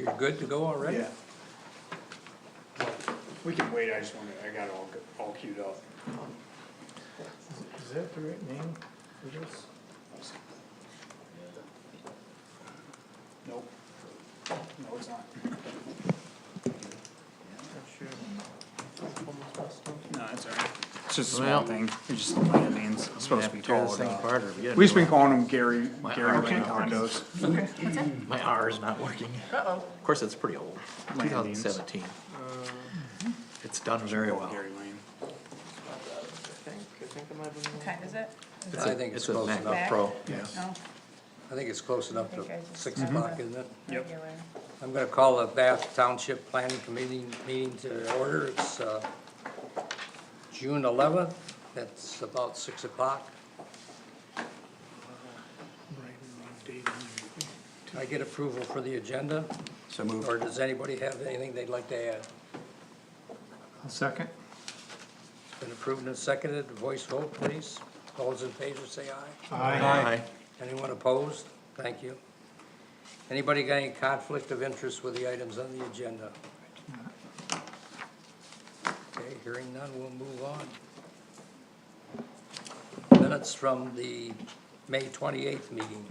You're good to go already? Yeah. We can wait, I got it all queued up. Is that the right name for this? Nope. No, it's not. No, that's alright. It's just a small Well- thing, it's just minor names, it's supposed to be Tear this called, thing apart or we gotta we've do been it. calling them Gary Okay. Lane condos. My R is not working. Uh-oh. Of course, it's pretty old, Landings. 2017. It's done very well. Gary Lane. What kind is it? I think it's close Mac enough. Pro. Yes. No? I think it's close enough to Okay, guys. 6 o'clock, isn't it? Yep. Regular. I'm gonna call the Bath Township Planning Committee meeting to order. It's, June 11th. That's about 6 o'clock. Can I get approval for the agenda? So moved. Or does anybody have anything they'd like to add? Second? Been approved and seconded. Voice vote, please. All those in favor say aye. Aye. Anyone opposed? Thank you. Anybody got any conflict of interest with the items on the agenda? Okay, hearing none, we'll move on. Minutes from the May 28th meeting.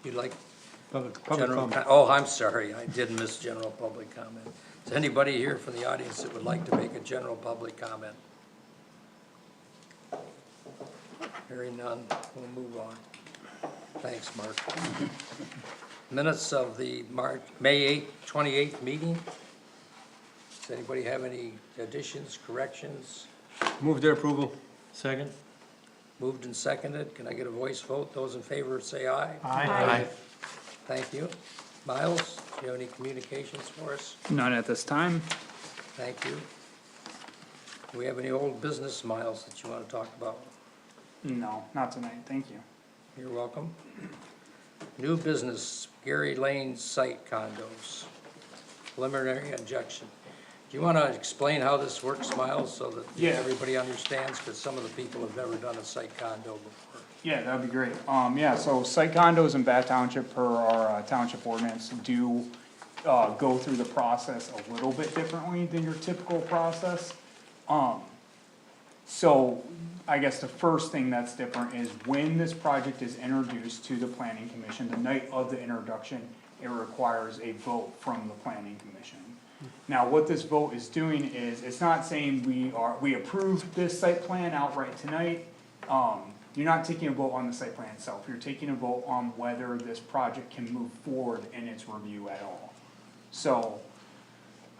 You'd like general, oh, I'm sorry, I did miss general public comment. Is anybody here from the audience that would like to make a general public comment? Hearing none, we'll move on. Thanks, Mark. Minutes of the May 28th meeting. Does anybody have any additions, corrections? Move their approval. Second? Moved and seconded. Can I get a voice vote? Those in favor say aye. Aye. Thank you. Miles, do you have any communications for us? None at this time. Thank you. Do we have any old business, Miles, that you want to talk about? No, not tonight, thank you. You're welcome. New business, Gary Lane site condos, preliminary injection. Do you want to explain how this works, Miles, so that Yeah. everybody understands? Because some of the people have never done a site condo before. Yeah, that'd be great. Yeah, so site condos in Bath Township per our township ordinance do go through the process a little bit differently than your typical process. So I guess the first thing that's different is when this project is introduced to the planning commission, the night of the introduction, it requires a vote from the planning commission. Now, what this vote is doing is, it's not saying we approve this site plan outright tonight. You're not taking a vote on the site plan itself, you're taking a vote on whether this project can move forward in its review at all. So,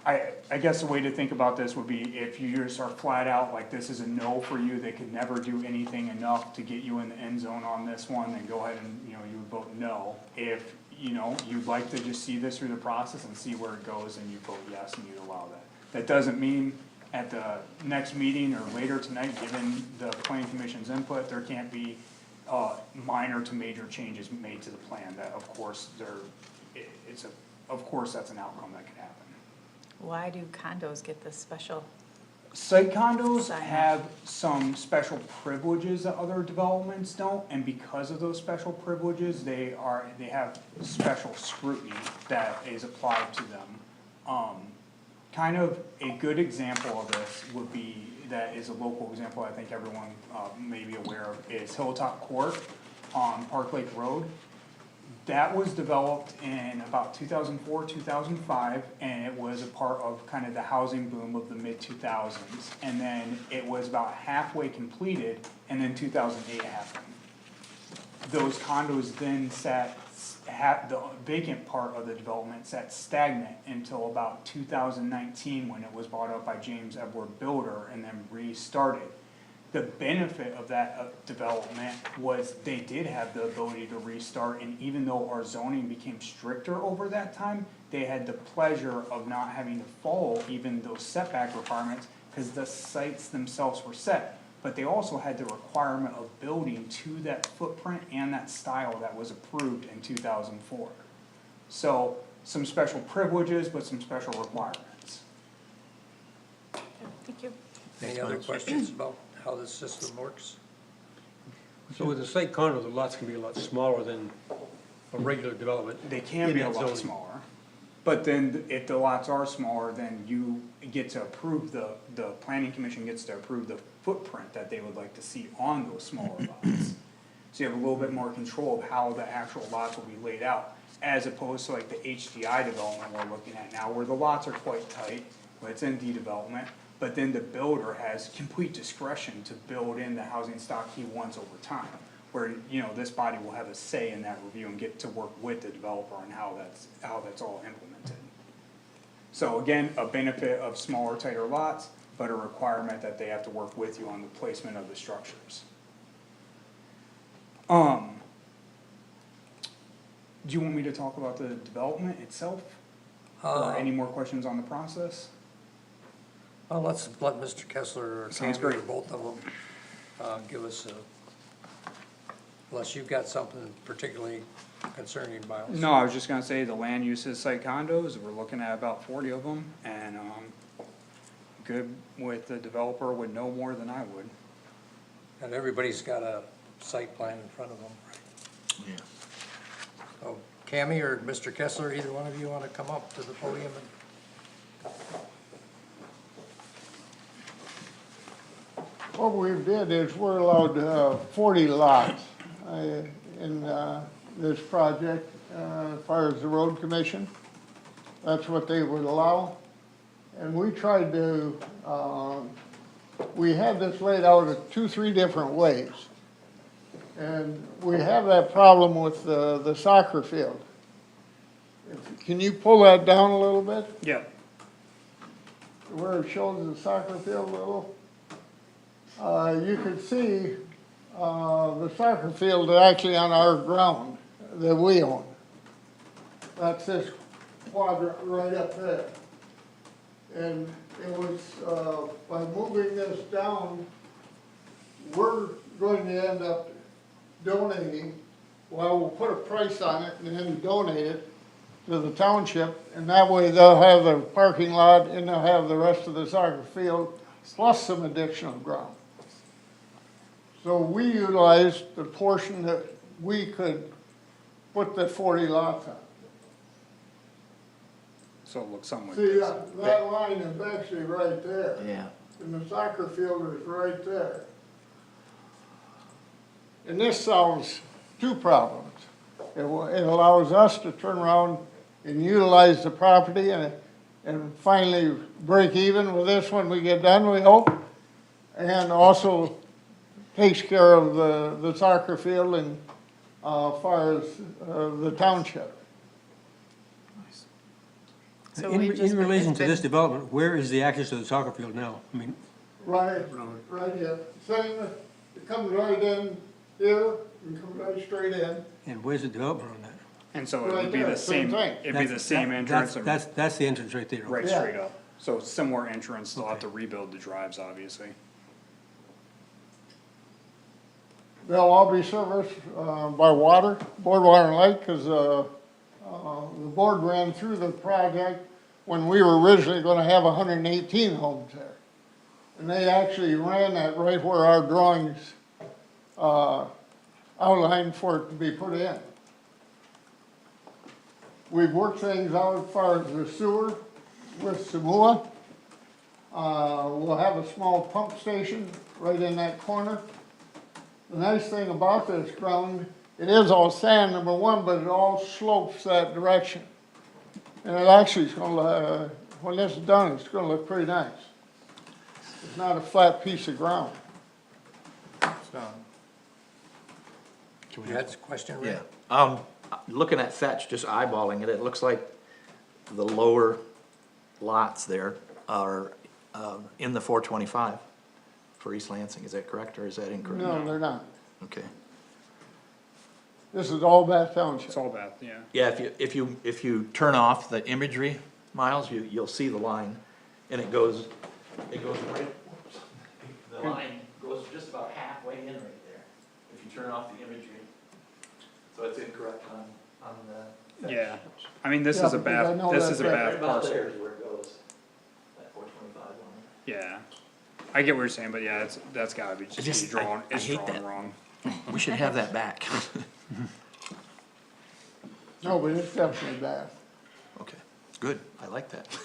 I guess the way to think about this would be if you just are flat out like this is a no for you, they could never do anything enough to get you in the end zone on this one, then go ahead and, you would vote no. If, you'd like to just see this through the process and see where it goes, and you vote yes and you'd allow that. That doesn't mean at the next meeting or later tonight, given the planning commission's input, there can't be minor to major changes made to the plan, that of course of course that's an outcome that could happen. Why do condos get this special? Site condos Sign off. have some special privileges that other developments don't, and because of those special privileges, they have special scrutiny that is applied to them. Kind of a good example of this would be, that is a local example I think everyone may be aware of, is Hilltop Court on Park Lake Road. That was developed in about 2004, 2005, and it was a part of kind of the housing boom of the mid-2000s. And then it was about halfway completed, and then 2008 happened. Those condos then the vacant part of the development sat stagnant until about 2019, when it was bought up by James Edward Builder and then restarted. The benefit of that development was they did have the ability to restart, and even though our zoning became stricter over that time, they had the pleasure of not having to follow even those setback requirements, cause the sites themselves were set. But they also had the requirement of building to that footprint and that style that was approved in 2004. So, some special privileges, but some special requirements. Thank you. Any other questions about how this system works? So with the site condo, the lots can be a lot smaller than a regular development. They can in be a that lot zone. smaller. But then if the lots are smaller, then you get to approve the planning commission gets to approve the footprint that they would like to see on those smaller lots. So you have a little bit more control of how the actual lots will be laid out, as opposed to like the HDI development we're looking at now, where the lots are quite tight, but it's in development. But then the builder has complete discretion to build in the housing stock he wants over time. Where, you know, this body will have a say in that review and get to work with the developer on how that's all implemented. So again, a benefit of smaller, tighter lots, but a requirement that they have to work with you on the placement of the structures. Do you want me to talk about the development itself? Or any more questions on the process? Well, let's let Mr. Kessler or Sounds Tammy or great. both of them, give us a, unless you've got something particularly concerning Miles. No, I was just gonna say the land use is site condos, we're looking at about 40 of them, and, good with the developer would know more than I would. And everybody's got a site plan in front of them, right? Yeah. So Cammy or Mr. Kessler, either one of you wanna come up to the podium and? What we did is we're allowed 40 lots in this project, as far as the road commission. That's what they would allow. And we tried to, we had this laid out 2-3 different ways. And we have that problem with the soccer field. Can you pull that down a little bit, Yep. where it shows the soccer field a little? You can see, the soccer field is actually on our ground that we own. That's this quadrant right up there. And it was, by moving this down, we're going to end up donating, well, we'll put a price on it and then donate it to the township, and that way they'll have the parking lot and they'll have the rest of the soccer field, plus some additional ground. So we utilized the portion that we could put the 40 lots on. So it looks something like See, this. that line is actually right there. Yeah. And the soccer field is right there. And this solves two problems. It allows us to turn around and utilize the property and finally break even with this when we get done, we hope. And also takes care of the soccer field and, as far as, the township. So In we just- in relation it's to this been- development, where is the access to the soccer field now? I mean, Right here. Same, it comes right in here, and comes right straight in. and where's the development on that? And so it Right would be there, the same same, thing. it'd be the same entrance and That's the entrance right there. right Yeah. straight up. So similar entrance, they'll have to rebuild the drives, obviously. They'll all be serviced, by water, board, water and light, cause, the board ran through the project when we were originally gonna have 118 homes there. And they actually ran that right where our drawings, outlined for it to be put in. We've worked things out as far as the sewer with Samua. We'll have a small pump station right in that corner. The nice thing about this ground, it is all sand, number one, but it all slopes that direction. And it actually is gonna, when this is done, it's gonna look pretty nice. It's not a flat piece of ground. You had a question, Rick? Yeah, looking at Fetch, just eyeballing it, it looks like the lower lots there are, in the 425 for East Lansing, is that correct, or is that incorrect? No, they're not. Okay. This is all Bath Township. It's all bad, yeah. Yeah, if you turn off the imagery, Miles, you'll see the line, and it goes right, whoops. The line goes just about halfway in right there, if you turn off the imagery. So it's incorrect on the. Yeah. I mean, this Yeah, is a because I know bad, this that's is a right. Right bad about parcel. there is where it goes, that 425 line. Yeah. I get what you're saying, but yeah, that's gotta be I just just- drawn, I it's hate drawn that. wrong. We should have that back. No, but it's definitely bad. Okay, good, I like that.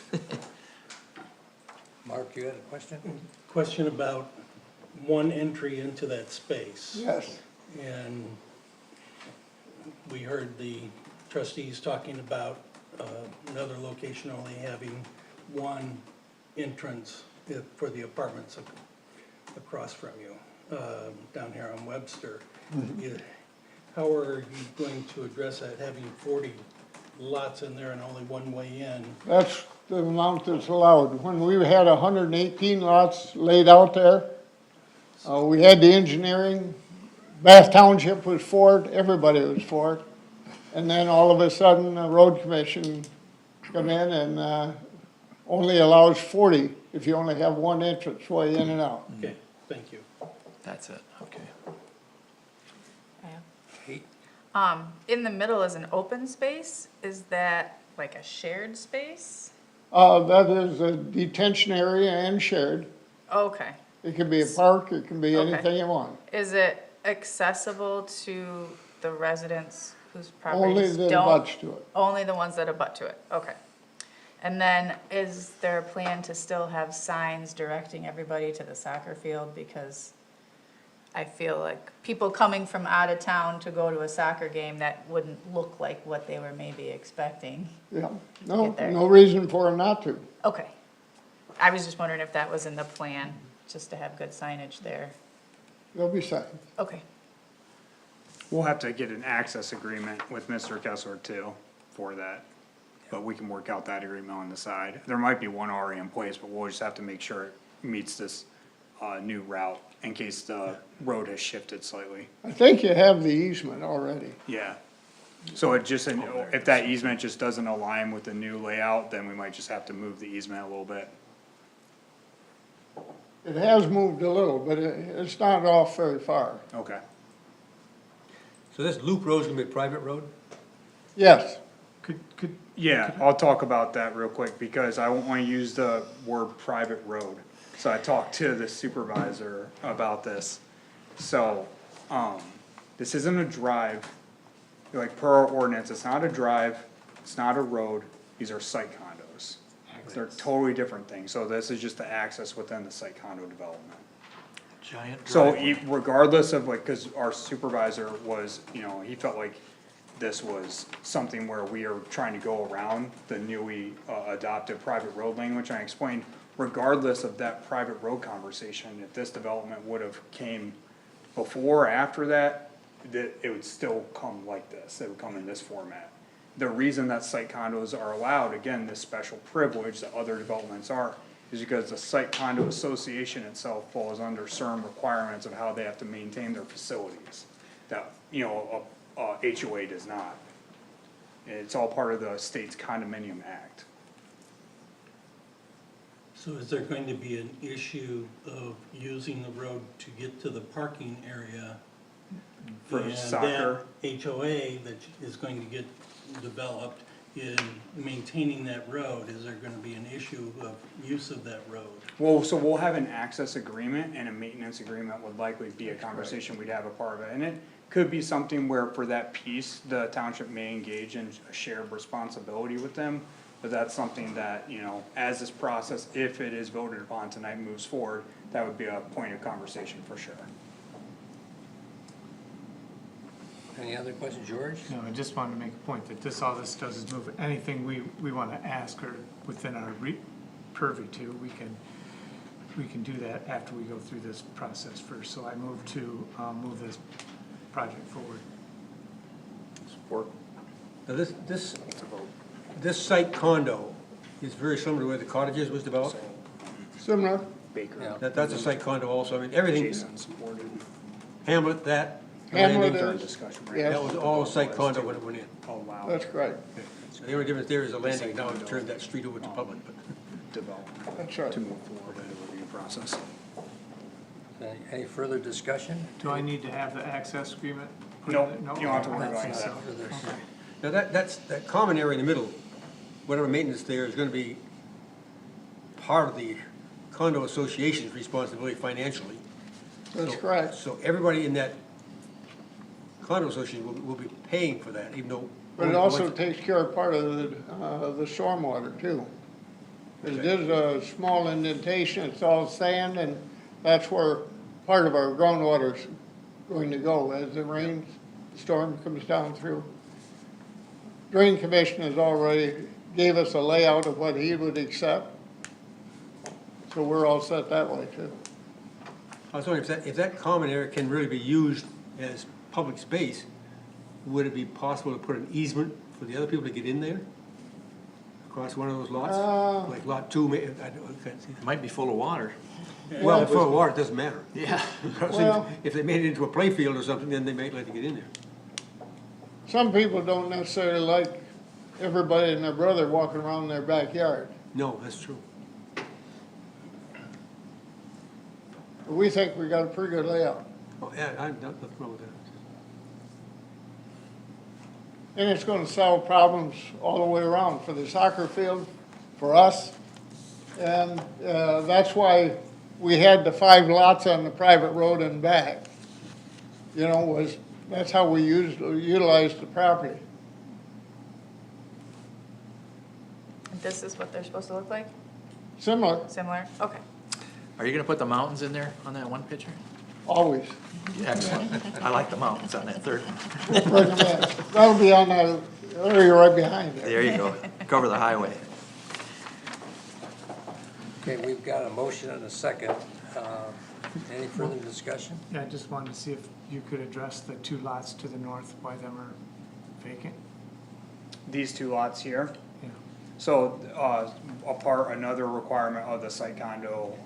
Mark, you had a question? Question about one entry into that space. Yes, And we heard the trustees talking about another location only having one entrance for the apartments across from you, down here on Webster. How are you going to address that, having 40 lots in there and only one way in? that's the amount that's allowed. When we had 118 lots laid out there, we had the engineering, Bath Township was for it, everybody was for it. And then all of a sudden, the road commission come in and, only allows 40 if you only have one entrance way in and out. Okay, thank you. That's it, okay. Kate? In the middle is an open space. Is that like a shared space? That is a detention area and shared. Okay. It can be a park, it can be Okay. anything you want. Is it accessible to the residents whose Only properties the don't? butts to it. Only the ones that abut to it, okay. And then is there a plan to still have signs directing everybody to the soccer field? Because I feel like people coming from out of town to go to a soccer game, that wouldn't look like what they were maybe expecting. Yeah, no, Get there. no reason for them not to. Okay. I was just wondering if that was in the plan, just to have good signage there. They'll be signed. Okay. We'll have to get an access agreement with Mr. Kessler too for that. But we can work out that agreement on the side. There might be one already in place, but we'll just have to make sure it meets this, new route in case the road has shifted slightly. I think you have the easement already. Yeah. So it just, if that easement just doesn't align with the new layout, then we might just have to move the easement a little bit. It has moved a little, but it's not off very far. Okay. So this loop road's gonna be a private road? Yes, Yeah, I'll talk about that real quick, because I won't wanna use the word private road. So I talked to the supervisor about this. So, this isn't a drive, like per our ordinance, it's not a drive, it's not a road, these are site condos. They're totally different things, so this is just the access within the site condo development. Giant So driveway. regardless of like, cause our supervisor was, he felt like this was something where we are trying to go around the newly adopted private road language. I explained, regardless of that private road conversation, if this development would have came before or after that, that it would still come like this, it would come in this format. The reason that site condos are allowed, again, this special privilege that other developments are, is because the site condo association itself falls under certain requirements of how they have to maintain their facilities. That, HOA does not. It's all part of the state's condominium act. So is there going to be an issue of using the road to get to the parking area? For soccer. And that HOA that is going to get developed in maintaining that road, is there gonna be an issue of use of that road? Well, so we'll have an access agreement, and a maintenance agreement would likely be a conversation we'd have a part of it. And it could be something where for that piece, the township may engage in a shared responsibility with them. But that's something that, as this process, if it is voted upon tonight, moves forward, that would be a point of conversation for sure. Any other questions, George? No, I just wanted to make a point that all this does is move anything we wanna ask or within our purview to, we can do that after we go through this process first. So I move to, move this project forward. Support. Now, this site condo is very similar to where the cottages was developed? similar. Baker. Yeah. That's a site condo also, I mean, everything, Jason supported. Hamlet, that, Hamlet Our is, discussion right yes. that was all site condo when it went in. now. Allow that's correct, So the only difference there is the landing now to turn that street over to public, but. development that's right. to move forward in the review process. Any further discussion? Do I need to have the access agreement? No, you don't have to worry about That's that. not further. Now, that common area in the middle, whatever maintenance there is gonna be part of the condo association's responsibility financially. That's So- correct. So everybody in that condo association will be paying for that, even though. But it also takes care of part of the stormwater too. There's a small indentation, it's all sand, and that's where part of our groundwater's going to go as the rain, storm comes down through. Drain Commission has already gave us a layout of what he would accept. So we're all set that way too. I was wondering if that common area can really be used as public space, would it be possible to put an easement for the other people to get in there? Across one of those lots? Like lot 2, I can't see. It might be full of water. Well, if it's full of water, it doesn't matter. Yeah. Well- If they made it into a play field or something, then they might let you get in there. Some people don't necessarily like everybody and their brother walking around their backyard. No, that's true. But we think we got a pretty good layout. Oh, yeah, I'm not wrong with that. And it's gonna solve problems all the way around for the soccer field, for us. And, that's why we had the 5 lots on the private road and back. You know, that's how we utilized the property. This is what they're supposed to look like? Similar, Similar? Okay. Are you gonna put the mountains in there on that one picture? always. Excellent. I like the mountains on that third one. Recommend. That'll be on that area right behind there. There you go. Cover the highway. Okay, we've got a motion and a second. Any further discussion? Yeah, I just wanted to see if you could address the 2 lots to the north, why them are vacant. These 2 lots here. Yeah. So, another requirement of the site condo,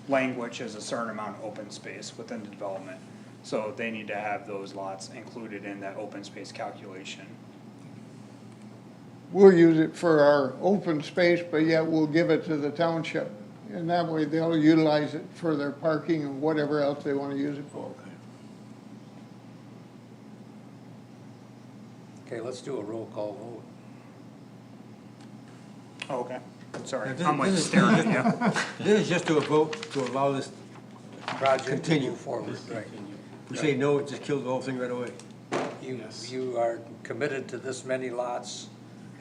language is a certain amount of open space within the development. So they need to have those lots included in that open space calculation. We'll use it for our open space, but yet we'll give it to the township. And that way they'll utilize it for their parking and whatever else they wanna use it for. Okay, let's do a roll call vote. Oh, okay, sorry, Now, this- I'm like this is- staring at you. This is just to a vote to allow this, Project to Continue. move forward, right. if we say no, it just kills the whole thing right away. You are committed to this many lots,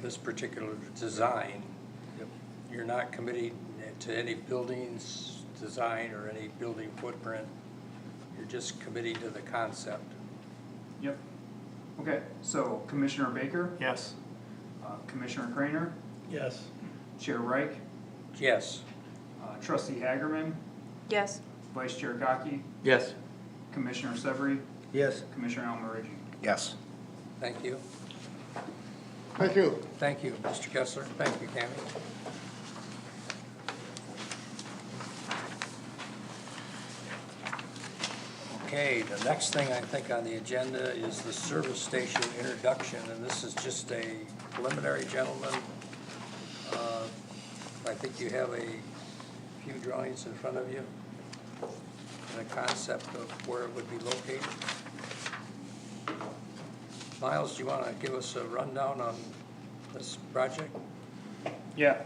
this particular design. You're not committed to any buildings design or any building footprint. You're just committing to the concept. Yep. Okay, so Commissioner Baker, Yes. Commissioner Crainer, Yes. Chair Reich, Yes, Trustee Hagerman, Yes. Vice Chair Gaki, Yes. Commissioner Severie, Yes. Commissioner Almarigi. Yes. thank you. Thank you. Thank you, Mr. Kessler. Thank you, Tammy. Okay, the next thing I think on the agenda is the service station introduction, and this is just a preliminary, gentlemen. I think you have a few drawings in front of you and a concept of where it would be located. Miles, do you want to give us a rundown on this project? Yeah,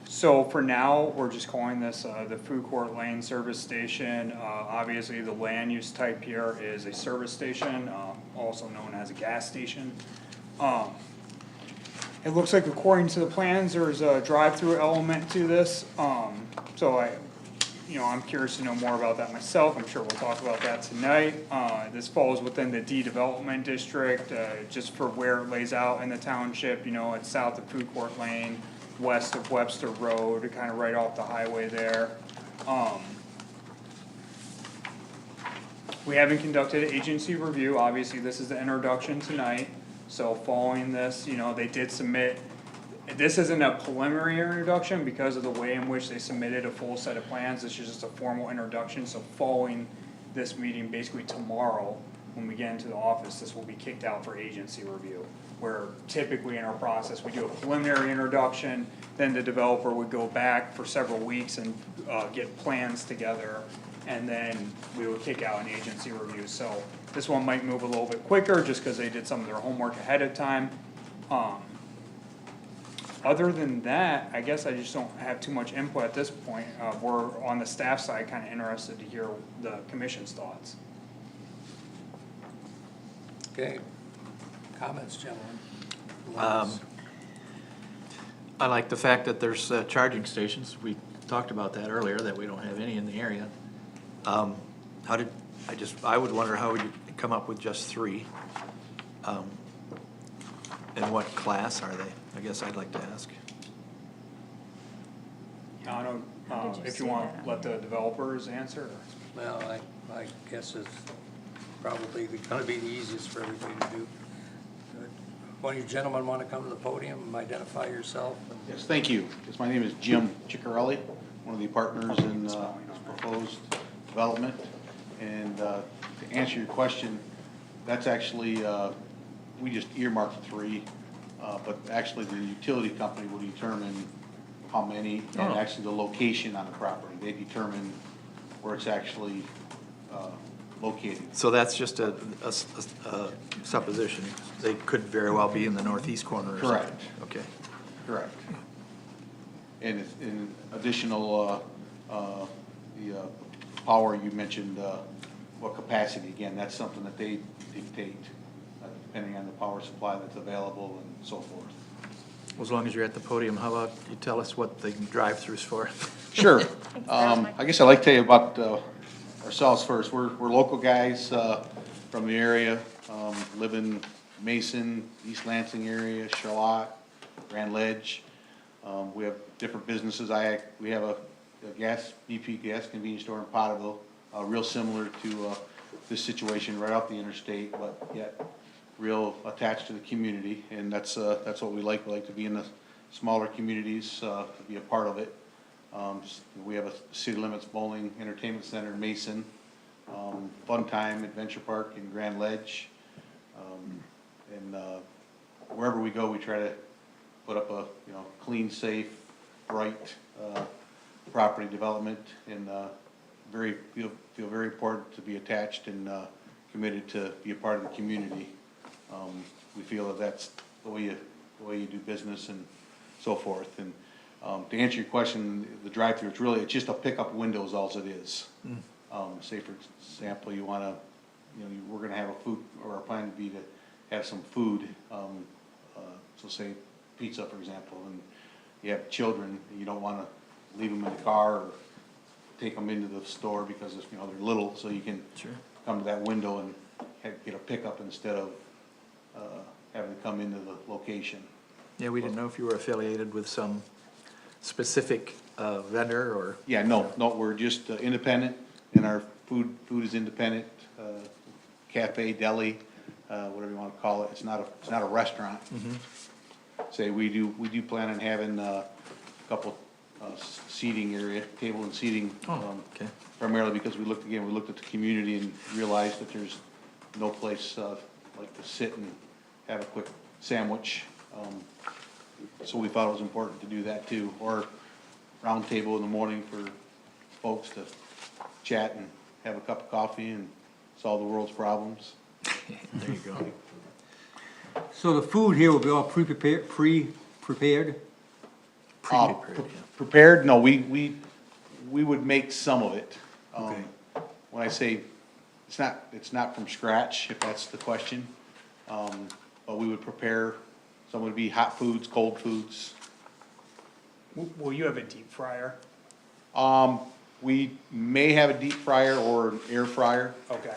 so for now, we're just calling this, the Food Court Lane Service Station. Obviously, the land use type here is a service station, also known as a gas station. It looks like according to the plans, there's a drive-through element to this, so I'm curious to know more about that myself, I'm sure we'll talk about that tonight. This falls within the D Development District, just for where it lays out in the township, it's south of Food Court Lane, west of Webster Road, kinda right off the highway there. We haven't conducted an agency review, obviously this is the introduction tonight, so following this, they did submit. This isn't a preliminary introduction because of the way in which they submitted a full set of plans, this is just a formal introduction, so following this meeting, basically tomorrow, when we get into the office, this will be kicked out for agency review. Where typically in our process, we do a preliminary introduction, then the developer would go back for several weeks and, get plans together, and then we would kick out an agency review, so this one might move a little bit quicker, just cause they did some of their homework ahead of time. Other than that, I guess I just don't have too much input at this point, we're on the staff side kinda interested to hear the commission's thoughts. Okay. Comments, gentlemen? I like the fact that there's charging stations. We talked about that earlier, that we don't have any in the area. I would wonder how you come up with just 3? And what class are they? I guess I'd like to ask. I don't, How did you if see you want, that? let the developers answer. Well, I guess it's probably gonna be the easiest for everybody to do. One of you gentlemen wanna come to the podium, identify yourself? and- Yes, thank you. Yes, my name is Jim Ciccarelli, one of the partners in this proposed development. And to answer your question, that's actually, we just earmarked 3, but actually the utility company will determine how many, and Oh. actually the location on the property. They determine where it's actually located. So that's just a supposition. They could very well be in the northeast corner or something. Correct. Okay. Correct. And it's in additional, the power, you mentioned, what capacity, again, that's something that they dictate, depending on the power supply that's available and so forth. As long as you're at the podium, how about you tell us what the drive-through's for? Sure. I guess I'd like to tell you about, ourselves first. We're local guys, from the area, live in Mason, East Lansing area, Charlotte, Grand Ledge. We have different businesses. We have a BP gas convenience store in Potterville, real similar to, this situation right off the interstate, but yet real attached to the community. And that's what we like. We like to be in the smaller communities, to be a part of it. We have a City Limits Bowling Entertainment Center in Mason, Fun Time Adventure Park in Grand Ledge. And wherever we go, we try to put up a, clean, safe, bright, property development, and, feel very important to be attached and, committed to be a part of the community. We feel that that's the way you do business and so forth. And, to answer your question, the drive-through, it's just a pickup window is all it is. Say for example, you wanna, we're gonna have a food, or our plan would be to have some food, so say pizza, for example, and you have children, and you don't wanna leave them in the car or take them into the store because, they're little, so you can come to that window and get a pickup instead of, having to come into the location. Yeah, we didn't know if you were affiliated with some specific vendor or, Yeah, no, we're just independent, and our food is independent, cafe, deli, whatever you wanna call it, it's not a restaurant. Say, we do plan on having a couple seating area, table and seating. okay. Primarily because we looked at the community and realized that there's no place, like to sit and have a quick sandwich. So we thought it was important to do that too, or round table in the morning for folks to chat and have a cup of coffee and solve the world's problems. There you go. So the food here will be all pre-prepared? Pre-prepared, yeah. Prepared, no, we would make some of it. Okay. When I say, it's not from scratch, if that's the question. But we would prepare, some would be hot foods, cold foods. Will you have a deep fryer? We may have a deep fryer or an air fryer, Okay.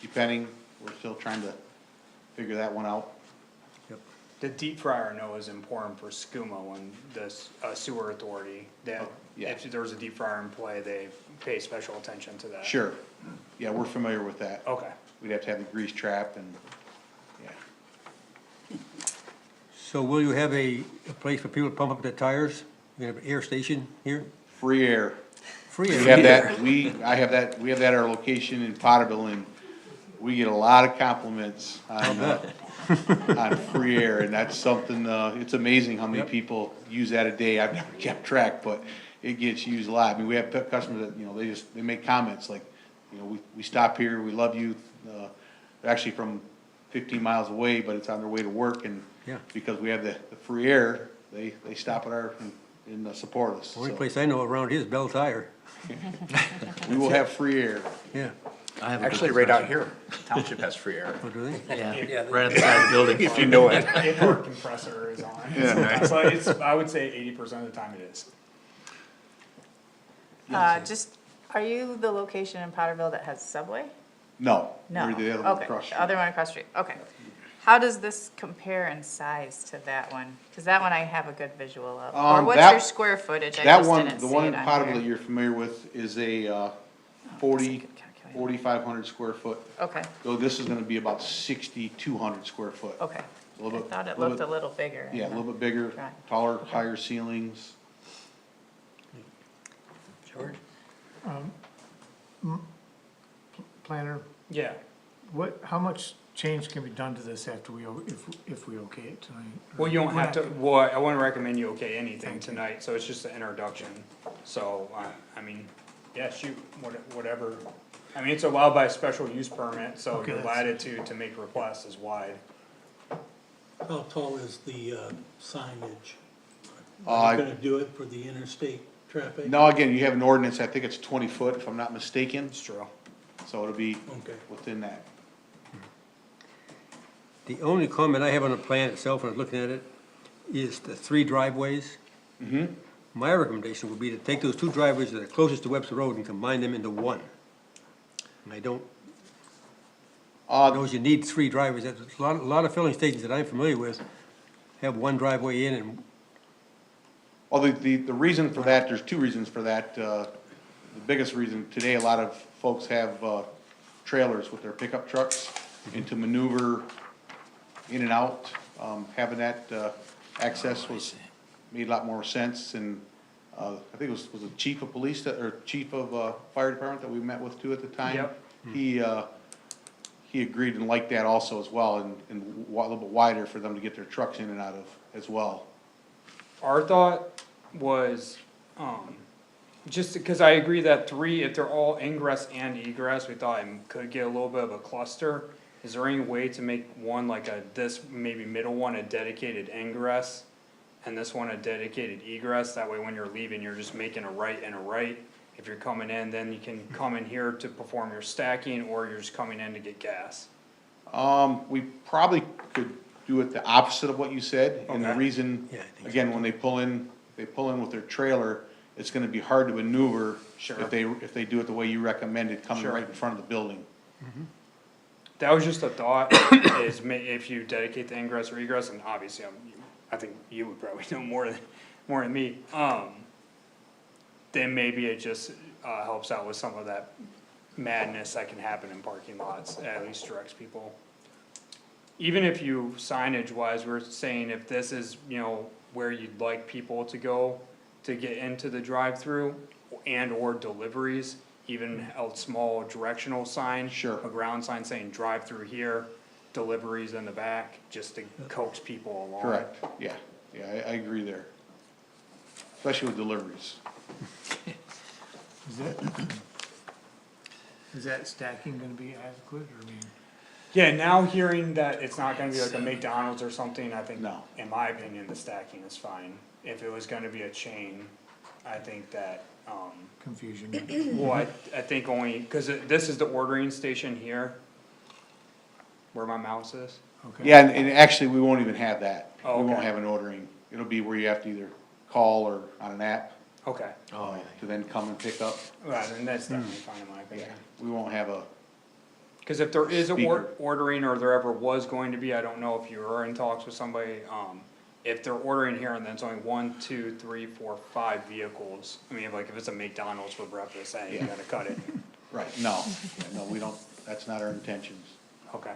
depending, we're still trying to figure that one out. The deep fryer I know is important for SCUMA when the sewer authority, that yeah. if there was a deep fryer in play, they pay special attention to that. Sure, yeah, we're familiar with that. Okay. We'd have to have the grease trap and, yeah. So will you have a place for people to pump up their tires? You have an air station here? Free air. Free We air? have that, we have that at our location in Potterville, and we get a lot of compliments on free air, and that's something, it's amazing how many Yep. people use that a day. I've never kept track, but it gets used a lot. I mean, we have customers that, they make comments like, we stop here, we love you. They're actually from 15 miles away, but it's on their way to work, and Yeah. because we have the free air, they stop at and support us. The only So place I know around here is Bell Tire. we will have free air. Yeah. I have a good Actually, right out compressor. here. Township has free air. Oh, do they? Yeah, Yeah, they- right inside the building. If you know it. If our compressor is on. So it's, I would say 80% of the time it is. Just, are you the location in Potterville that has Subway? No. No, We're the other one okay, across the the street. other one across the street, okay. How does this compare in size to that one? Cause that one I have a good visual of. Or what's that- your square footage? I That just one, didn't the see one it in on Potterville here. that you're familiar with is a, That's a 40, good calculator. 4,500 square foot. Okay, So this is gonna be about 6,200 square foot. okay. A little I bit- thought it little looked a bit- little bigger. Yeah, a little bit bigger, Right. taller, higher ceilings. George? Planner, Yeah. how much change can be done to this after if we okay it tonight? Well, you don't have to, We're well, I wouldn't recommend you okay anything tonight, so it's just an introduction. So, I mean, yeah, shoot, whatever. I mean, it's allowed by special use permit, so Okay, your that's- latitude to make requests is wide. How tall is the signage? Uh, Are you gonna do it for the interstate traffic? No, again, you have an ordinance, I think it's 20 foot, if I'm not mistaken, It's true. so it'll be Okay. within that. The only comment I have on the plan itself, when I was looking at it, is the 3 driveways. Mm-hmm. My recommendation would be to take those 2 driveways that are closest to Webster Road and combine them into one. And I don't, knows you need 3 driveways, there's a lot of filling stations that I'm familiar with have 1 driveway in and, Well, the reason for that, there's 2 reasons for that. The biggest reason, today, a lot of folks have, trailers with their pickup trucks, and to maneuver in and out, having that, access made a lot more sense, and, I think it was the chief of police that, or chief of, fire department that we met with too at the time. Yep. He agreed and liked that also as well, and a little bit wider for them to get their trucks in and out of as well. Our thought was, just because I agree that 3, if they're all ingress and egress, we thought it could get a little bit of a cluster. Is there any way to make one like this maybe middle one a dedicated ingress? And this one a dedicated egress, that way when you're leaving, you're just making a right and a right. If you're coming in, then you can come in here to perform your stacking, or you're just coming in to get gas. We probably could do it the opposite of what you said, and the Okay. reason, Yeah, I think so, again, when they pull in with their trailer, it's gonna be hard to maneuver Sure. if they do it the way you recommended, coming Sure. right in front of the building. That was just a thought, is if you dedicate the ingress or egress, and obviously, I think you would probably know more than me, then maybe it just, helps out with some of that madness that can happen in parking lots, at least directs people. Even if you, signage wise, we're saying if this is, where you'd like people to go to get into the drive-through and or deliveries, even a small directional sign. Sure. A ground sign saying drive-through here, deliveries in the back, just to coax people along. Correct, yeah, I agree there. Especially with deliveries. Is that stacking gonna be adequate, or I mean? Yeah, now hearing that it's not gonna be like a McDonald's or something, I think, No. in my opinion, the stacking is fine. If it was gonna be a chain, I think that, Confusion. well, I think only, cause this is the ordering station here. Where my mouse is. Okay. Yeah, and actually, we won't even have that. Oh, We won't okay. have an ordering. It'll be where you have to either call or on an app, Okay, to then come and pick up. well, then that's definitely fine in my Yeah, opinion. we won't have a, Cause if there is a Speaker. ordering, or there ever was going to be, I don't know if you are in talks with somebody, if they're ordering here and then it's only 1, 2, 3, 4, 5 vehicles, I mean, like if it's a McDonald's for breakfast, hey, you Yeah. gotta cut it, right, no, yeah, no, we don't, that's not our intentions. okay.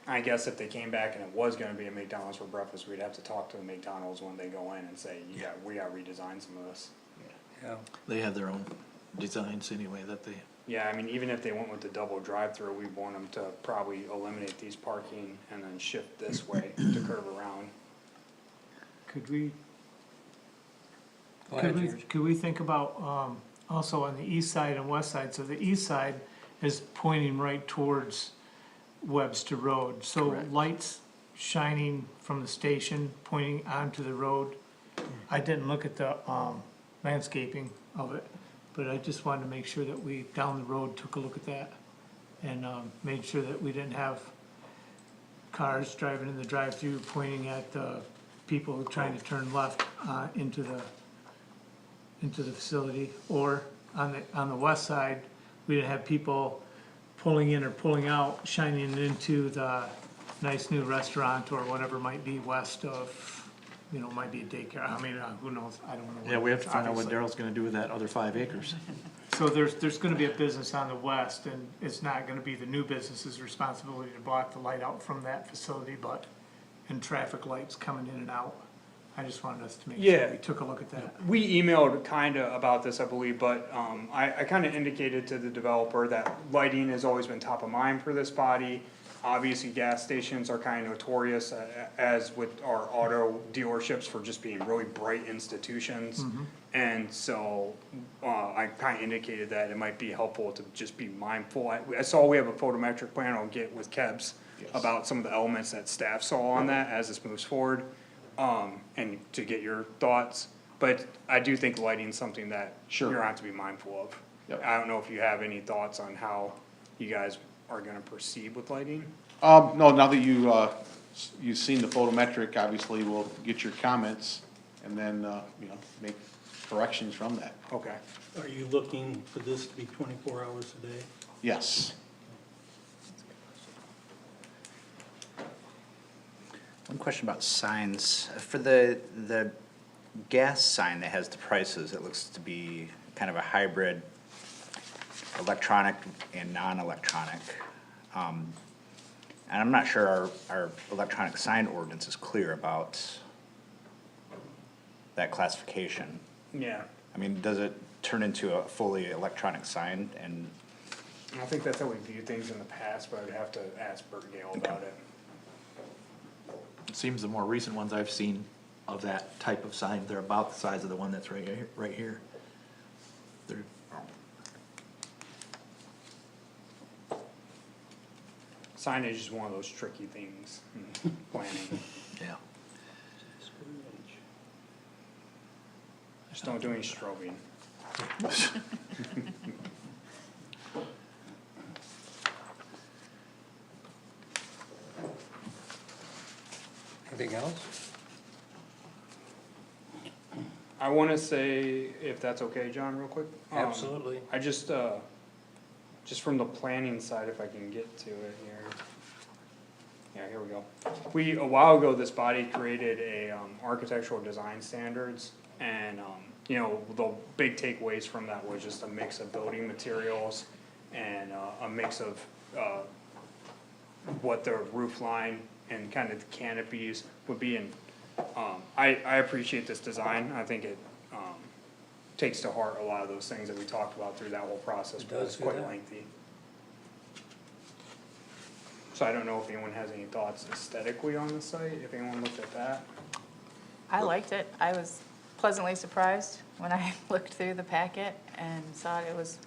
I guess if they came back and it was gonna be a McDonald's for breakfast, we'd have to talk to the McDonald's when they go in and say, yeah, we gotta redesign some of this. Yeah. They have their own designs anyway that they, Yeah, I mean, even if they went with the double drive-through, we want them to probably eliminate these parking and then shift this way to curve around. Could we, Go ahead, George. could we think about, also on the east side and west side, so the east side is pointing right towards Webster Road, so Correct. lights shining from the station pointing onto the road. I didn't look at the, landscaping of it, but I just wanted to make sure that we, down the road, took a look at that and, made sure that we didn't have cars driving in the drive-through pointing at, people trying to turn left, into the facility, or on the west side, we didn't have people pulling in or pulling out, shining into the nice new restaurant or whatever might be west of, might be a daycare, I mean, who knows, I don't know. Yeah, we have to find out what Obviously. Daryl's gonna do with that other 5 acres. So there's gonna be a business on the west, and it's not gonna be the new business's responsibility to block the light out from that facility, and traffic lights coming in and out. I just wanted us to make sure Yeah. we took a look at that. We emailed kinda about this, I believe, but, I kinda indicated to the developer that lighting has always been top of mind for this body. Obviously, gas stations are kinda notorious, as with our auto dealerships, for just being really bright institutions. And so, I kinda indicated that it might be helpful to just be mindful. I saw we have a photometric plan I'll get with Kebs about some of the elements that staff saw on that as this moves forward. And to get your thoughts, but I do think lighting's something that Sure. you're gonna have to be mindful of. Yep. I don't know if you have any thoughts on how you guys are gonna proceed with lighting? No, now that you've seen the photometric, obviously we'll get your comments and then, make corrections from that. Okay. Are you looking for this to be 24 hours a day? Yes. One question about signs. For the gas sign that has the prices, it looks to be kind of a hybrid, electronic and non-electronic. And I'm not sure our electronic sign ordinance is clear about that classification. Yeah, I mean, does it turn into a fully electronic sign? And I don't think that's how we viewed things in the past, but I'd have to ask Bert Gale about it. It seems the more recent ones I've seen of that type of sign, they're about the size of the one that's right here. They're, Signage is one of those tricky things in planning. yeah. Just don't do any strobing. Anything else? I wanna say, if that's okay, John, real quick. Absolutely. I just from the planning side, if I can get to it here. Yeah, here we go. A while ago, this body created a, architectural design standards, and, the big takeaways from that was just a mix of building materials and, a mix of, what the roof line and kind of the canopies would be, and, I appreciate this design, I think it, takes to heart a lot of those things that we talked about through that whole process, but does it's do quite that. lengthy. So I don't know if anyone has any thoughts aesthetically on the site, if anyone looked at that. I liked it. I was pleasantly surprised when I looked through the packet and saw it was,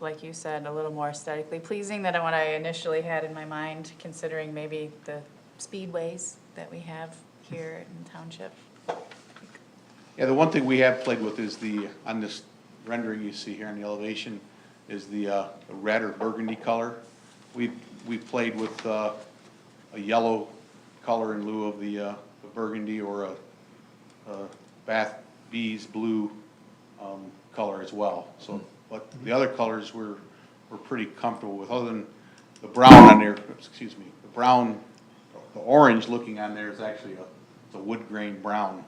like you said, a little more aesthetically pleasing than what I initially had in my mind, considering maybe the speedways that we have here in the township. Yeah, the one thing we have played with is on this rendering you see here on the elevation, is the red or burgundy color. We've played with, a yellow color in lieu of the burgundy, or a Bath Bees blue, color as well. So, but the other colors we're pretty comfortable with, other than the brown on there, excuse me, the orange looking on there is actually it's a wood grain brown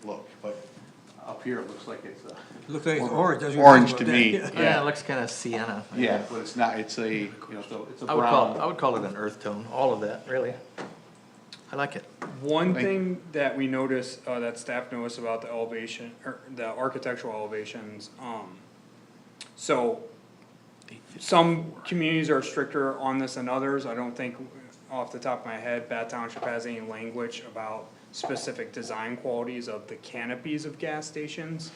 look, but up here it looks like it's Looks like it's orange, doesn't it? orange to me, Yeah, it yeah. looks kinda sienna. Yeah, but it's not, it's a, it's a I would brown. call it an earth tone, all of that, really. I like it. One Thank- thing that we noticed, that staff noticed about the elevation, or the architectural elevations, so some communities are stricter on this than others. I don't think, off the top of my head, Bath Township has any language about specific design qualities of the canopies of gas stations.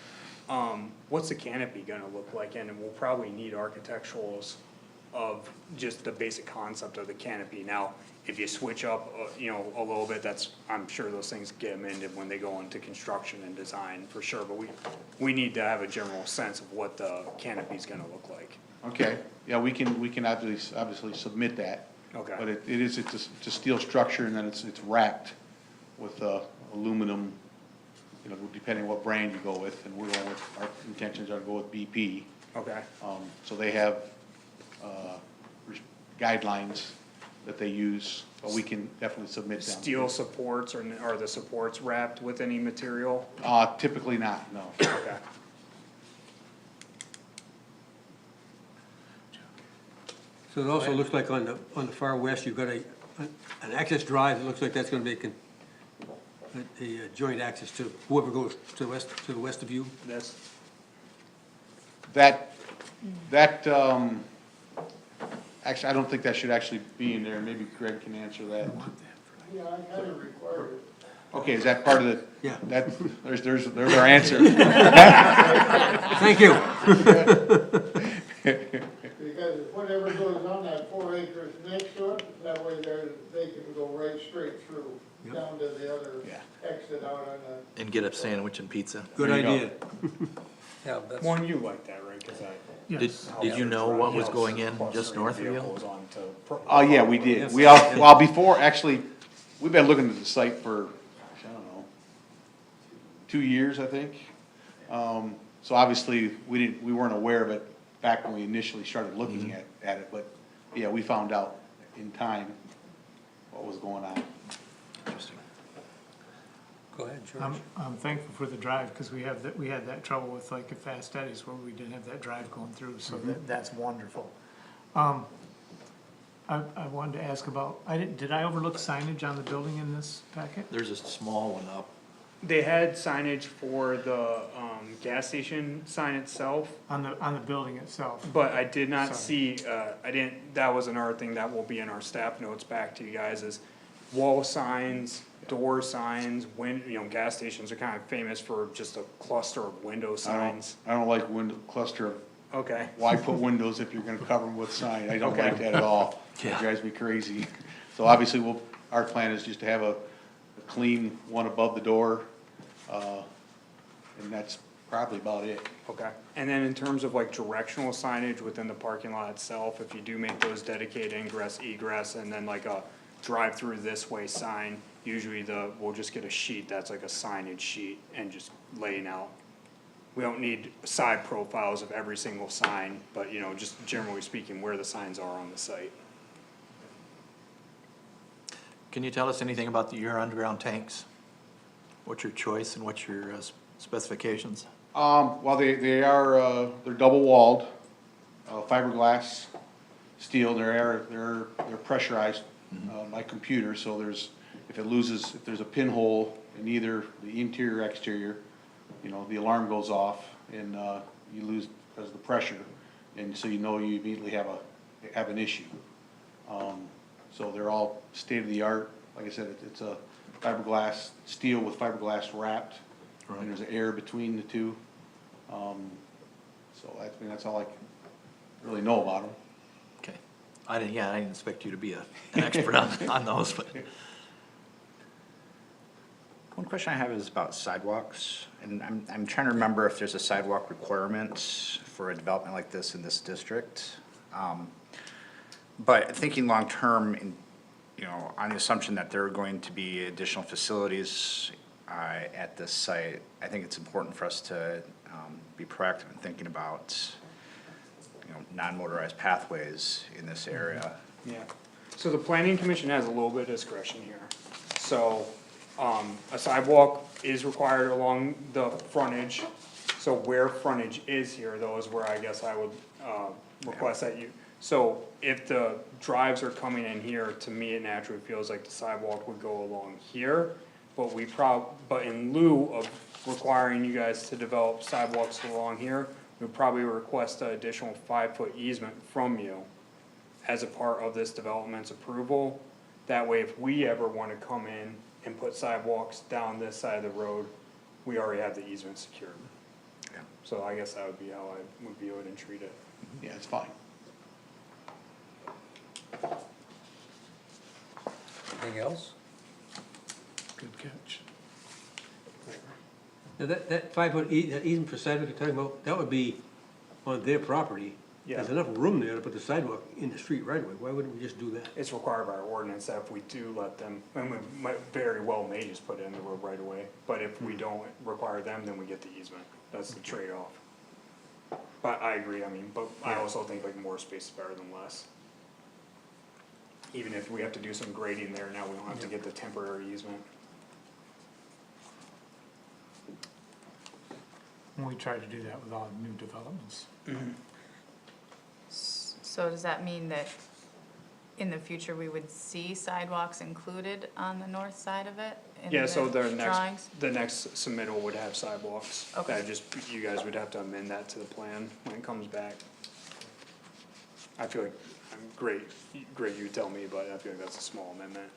What's the canopy gonna look like, and we'll probably need architecturals of just the basic concept of the canopy. Now, if you switch up, you know, a little bit, that's, I'm sure those things get amended when they go into construction and design for sure, but we need to have a general sense of what the canopy's gonna look like. Okay, yeah, we can obviously submit that. Okay. But it's a steel structure and then it's wrapped with, aluminum, you know, depending what brand you go with, and we're going with, our intentions are to go with BP. Okay, So they have, guidelines that they use, but we can definitely submit them. steel supports, or are the supports wrapped with any material? Typically not, no. Okay. So it also looks like on the far west, you've got an access drive, it looks like that's gonna be a joint access to whoever goes to the west of you. That's, That, actually, I don't think that should actually be in there, maybe Greg can answer that. Yeah, I kinda required it. Okay, is that part of the? Yeah. There's our answer. Thank you. Because whatever goes on that 4 acres next to it, that way they can go right straight through, Yep. down to the other Yeah. exit out on the. And get a sandwich and pizza. Good There you go. idea. Yeah, that's, Warren, you like that, right? Cause Did you know what was going in just north of you? Oh, yeah, we did. Well, before, actually, we've been looking at the site for, I don't know, 2 years, I think. So obviously, we weren't aware of it back when we initially started looking at it, but, yeah, we found out in time what was going on. Interesting. go ahead, George. I'm thankful for the drive, cause we had that trouble with like at Fast Eddie's where we didn't have that drive going through, so that's wonderful. I wanted to ask about, did I overlook signage on the building in this packet? There's a small one up. They had signage for the, gas station sign itself, On the building itself? but I did not Sorry. see, that was another thing that will be in our staff notes back to you guys is wall signs, door signs, gas stations are kind of famous for just a cluster of window signs. I don't like cluster of, Okay, why put windows if you're gonna cover them with sign? I don't like Okay. that at all. It Yeah. drives me crazy. So obviously, our plan is just to have a clean one above the door, and that's probably about it. okay. And then in terms of like directional signage within the parking lot itself, if you do make those dedicated ingress, egress, and then like a drive-through this way sign, usually we'll just get a sheet that's like a signage sheet and just laying out. We don't need side profiles of every single sign, but just generally speaking, where the signs are on the site. Can you tell us anything about your underground tanks? What's your choice and what's your specifications? Well, they are, they're double walled, fiberglass steel, they're pressurized, by computer, so if there's a pinhole in either the interior or exterior, the alarm goes off and, you lose because of the pressure, and so you immediately have an issue. So they're all state-of-the-art, like I said, it's a fiberglass, steel with fiberglass wrapped, Right. and there's an air between the two. So that's all I can really know about them. Okay. I didn't expect you to be an expert on those, but. One question I have is about sidewalks, and I'm trying to remember if there's a sidewalk requirement for a development like this in this district. But thinking long-term, on the assumption that there are going to be additional facilities at this site, I think it's important for us to be proactive in thinking about, non-motorized pathways in this area. Yeah, so the planning commission has a little bit of discretion here. So, a sidewalk is required along the frontage. So where frontage is here, though, is where I guess I would, request that so if the drives are coming in here, to me, it naturally feels like the sidewalk would go along here. But but in lieu of requiring you guys to develop sidewalks along here, we'd probably request an additional 5-foot easement from you as a part of this development's approval. That way, if we ever wanna come in and put sidewalks down this side of the road, we already have the easement secured. Yeah. So I guess that would be how I would view it and treat it. Yeah, it's fine. Anything else? Good catch. Now, that 5-foot that easement for sidewalk you're talking about, that would be on their property. There's Yeah. enough room there to put the sidewalk in the street right away. Why wouldn't we just do that? It's required by our ordinance that if we do let them, and we might very well may just put it in the road right away, but if we don't require them, then we get the easement. That's the trade-off. But I agree, I mean, but I also think like more space is better than less. Even if we have to do some grading there, now we don't have to get the temporary easement. We try to do that with all new developments. So does that mean that in the future, we would see sidewalks included on the north side of it? in Yeah, so the drawings? next submittal would have sidewalks. Okay. That just, you guys would have to amend that to the plan when it comes back. I feel like, great you tell me, but I feel like that's a small amendment.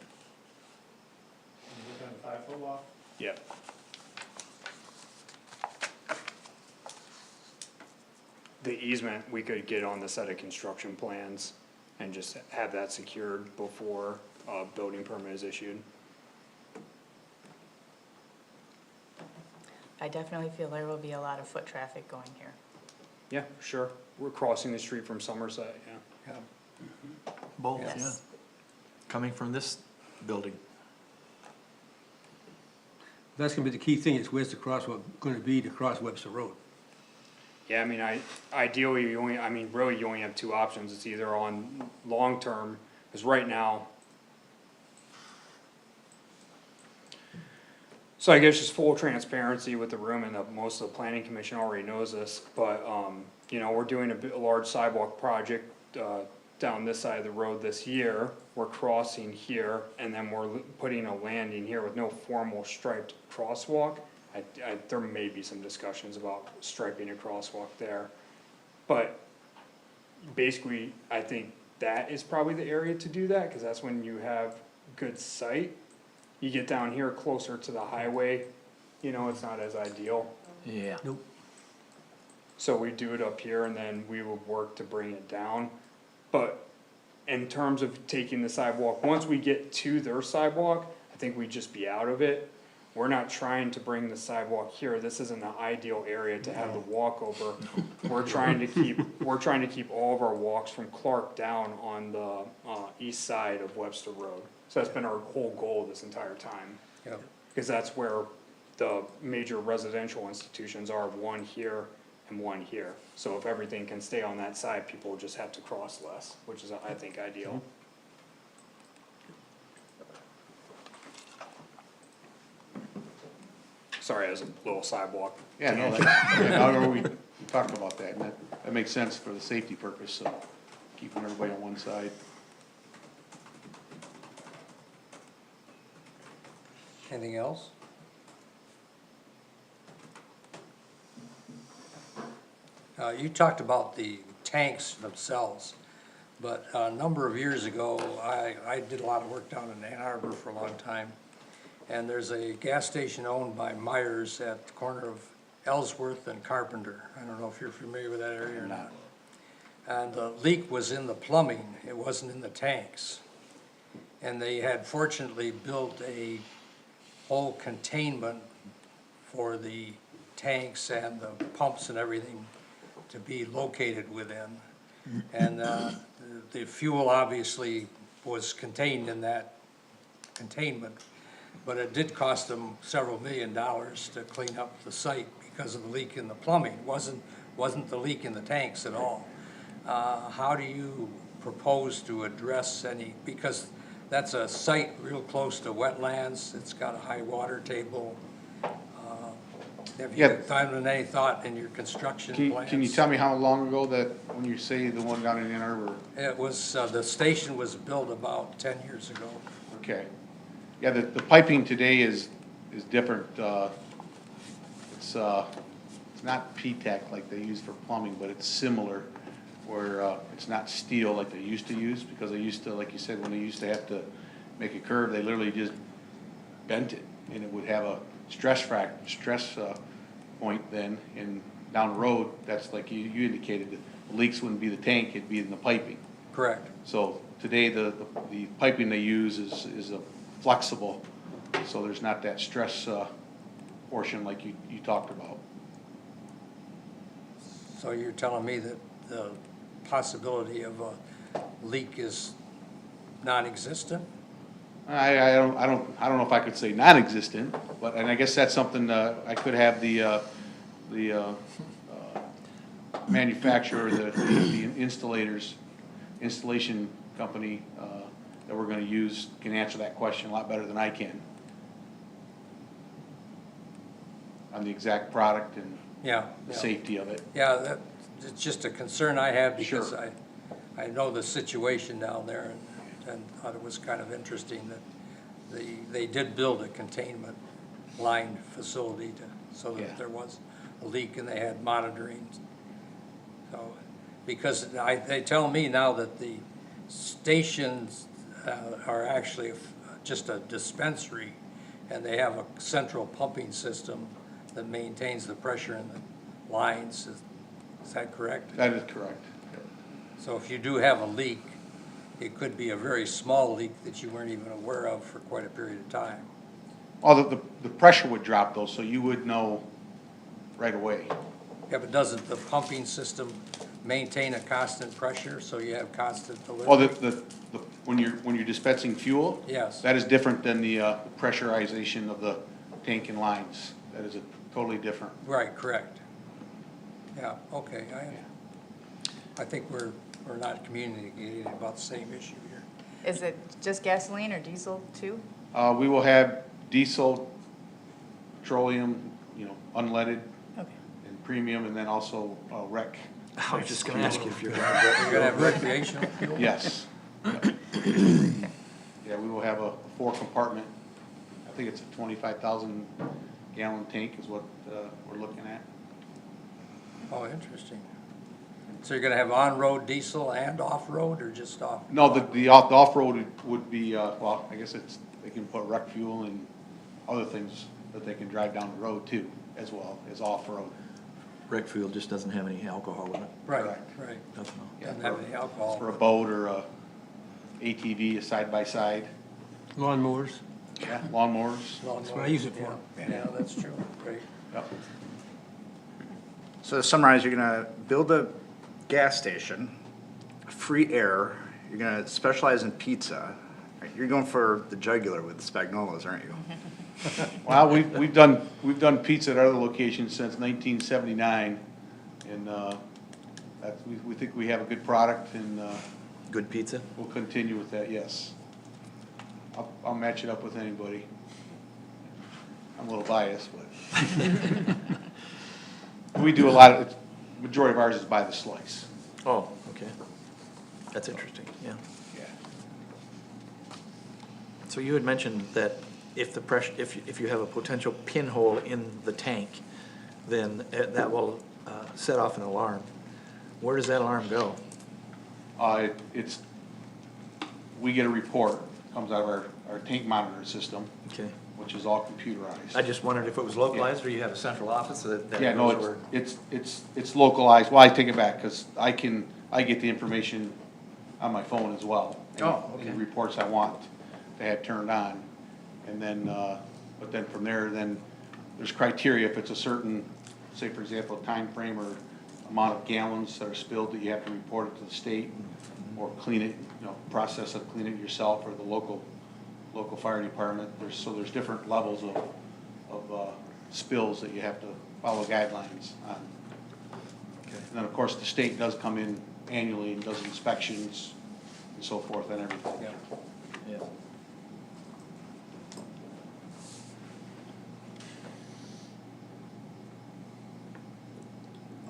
Yep. The easement, we could get on the set of construction plans and just have that secured before a building permit is issued. I definitely feel there will be a lot of foot traffic going here. Yeah, sure. We're crossing the street from Somerset, yeah. Both, yeah. Yes. Coming from this building. That's gonna be the key thing, is where's the crosswalk gonna be to cross Webster Road? Yeah, I mean, ideally, really you only have two options, it's either on long-term, cause right now. So I guess just full transparency with the room, and most of the planning commission already knows this, but, you know, we're doing a large sidewalk project, down this side of the road this year. We're crossing here, and then we're putting a landing here with no formal striped crosswalk. There may be some discussions about striping a crosswalk there. But basically, I think that is probably the area to do that, cause that's when you have good sight. You get down here closer to the highway, you know, it's not as ideal. Yeah. So we do it up here and then we would work to bring it down. But in terms of taking the sidewalk, once we get to their sidewalk, I think we'd just be out of it. We're not trying to bring the sidewalk here, this isn't the ideal area to have the walk over. We're trying to keep all of our walks from Clark down on the, east side of Webster Road. So that's been our whole goal this entire time, Yep. cause that's where the major residential institutions are, one here and one here. So if everything can stay on that side, people will just have to cross less, which is, I think, ideal. Sorry, as a little sidewalk. Yeah, no, yeah, we talked about that, and that makes sense for the safety purpose, so keeping everybody on one side. Anything else? You talked about the tanks themselves, but a number of years ago, I did a lot of work down in Ann Arbor for a long time. And there's a gas station owned by Myers at the corner of Ellsworth and Carpenter. I don't know if you're familiar with that area or not. And the leak was in the plumbing, it wasn't in the tanks. And they had fortunately built a whole containment for the tanks and the pumps and everything to be located within. And the fuel obviously was contained in that containment, but it did cost them several $1 million to clean up the site because of the leak in the plumbing. It wasn't the leak in the tanks at all. How do you propose to address any, because that's a site real close to wetlands, it's got a high water table. Have you Yeah. given any thought in your construction plans? Can you tell me how long ago that, when you say the one down in Ann Arbor? It was, the station was built about 10 years ago. Okay. Yeah, the piping today is different, it's not P-TEC like they use for plumbing, but it's similar, where, it's not steel like they used to use, because they used to, like you said, when they used to have to make a curve, they literally just bent it, and it would have a stress point then, and down the road, that's like you indicated, the leaks wouldn't be the tank, it'd be in the piping. Correct. So today, the piping they use is a flexible, so there's not that stress, portion like you talked about. So you're telling me that the possibility of a leak is non-existent? I don't know if I could say non-existent, but, and I guess that's something, I could have the manufacturer, the installation company, that we're gonna use can answer that question a lot better than I can. On the exact product and Yeah. the yeah. safety of it. Yeah, that, it's just a concern I have because Sure. I know the situation down there and thought it was kind of interesting that they did build a containment line facility so that Yeah. if there was a leak and they had monitoring. So, because they tell me now that the stations are actually just a dispensary and they have a central pumping system that maintains the pressure in the lines. Is that correct? That is correct. So if you do have a leak, it could be a very small leak that you weren't even aware of for quite a period of time. Well, the pressure would drop though, so you would know right away. Yeah, but doesn't the pumping system maintain a constant pressure, so you have constant Well, delivery? when you're dispensing fuel. Yes. That is different than the pressurization of the tank and lines. That is a totally different. Right, correct. Yeah, okay, I think we're not communicating about the same issue here. Is it just gasoline or diesel too? We will have diesel, petroleum, unleaded Okay. and premium, and then also rec. I was just gonna ask you if you're gonna. You're gonna have recreational fuel? Yes. Yeah, we will have a 4-compartment, I think it's a 25,000 gallon tank is what we're looking at. Oh, interesting. So you're gonna have on-road diesel and off-road, or just off? No, the off-road would be, well, I guess they can put rec fuel and other things that they can drive down the road too, as well as off-road. Rec fuel just doesn't have any alcohol in it. Right, Correct. right. Nothing else. Doesn't have any alcohol. For a boat or a ATV, a side-by-side, Lawnmowers, yeah, lawnmowers. that's what I use it for. Yeah, that's true, right. Yep. So to summarize, you're gonna build a gas station, free air, you're gonna specialize in pizza. You're going for the jugular with Spagnolos, aren't you? Well, we've done pizza at other locations since 1979, and we think we have a good product, and Good pizza? we'll continue with that. Yes, I'll match it up with anybody. I'm a little biased, but we do a lot of. Majority of ours is by the slice. Oh, okay. That's interesting, yeah. Yeah. So you had mentioned that if the pressure, if you have a potential pinhole in the tank, then that will set off an alarm. Where does that alarm go? We get a report, comes out of our tank monitor system, Okay. which is all computerized. I just wondered if it was localized or you have a central office that Yeah, no, knows where. it's localized, well, I take it back, cause I get the information on my phone as well. Oh, okay. Any reports I want to have turned on, and then, but then from there, then there's criteria, if it's a certain, say for example, time frame or amount of gallons that are spilled, that you have to report it to the state, or clean it, process it, clean it yourself, or the local fire department. There's different levels of spills that you have to follow guidelines on. Okay. And then, of course, the state does come in annually and does inspections and so forth and everything. Yeah. Yeah.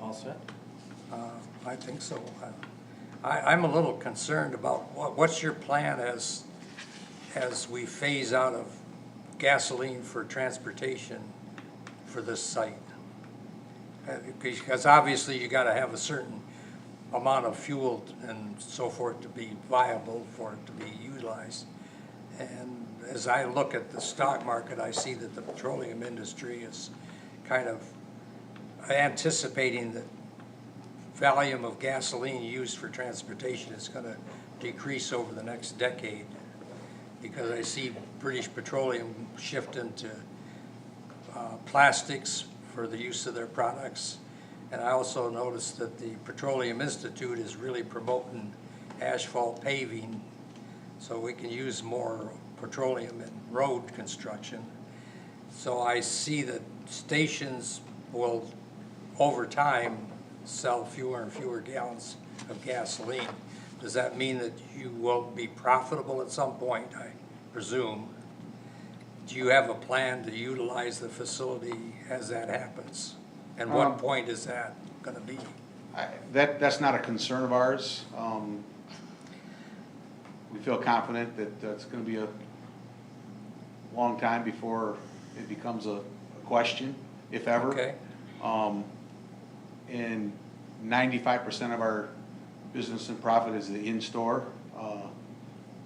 All set? I think so. I'm a little concerned about what's your plan as we phase out of gasoline for transportation for this site? Because obviously you gotta have a certain amount of fuel and so forth to be viable for it to be utilized. And as I look at the stock market, I see that the petroleum industry is kind of anticipating that volume of gasoline used for transportation is gonna decrease over the next decade, because I see British Petroleum shifting to plastics for the use of their products. And I also noticed that the Petroleum Institute is really promoting asphalt paving, so we can use more petroleum in road construction. So I see that stations will, over time, sell fewer and fewer gallons of gasoline. Does that mean that you will be profitable at some point, I presume? Do you have a plan to utilize the facility as that happens? And what point is that gonna be? That's not a concern of ours. We feel confident that it's gonna be a long time before it becomes a question, if ever. Okay, And 95% of our business and profit is the in-store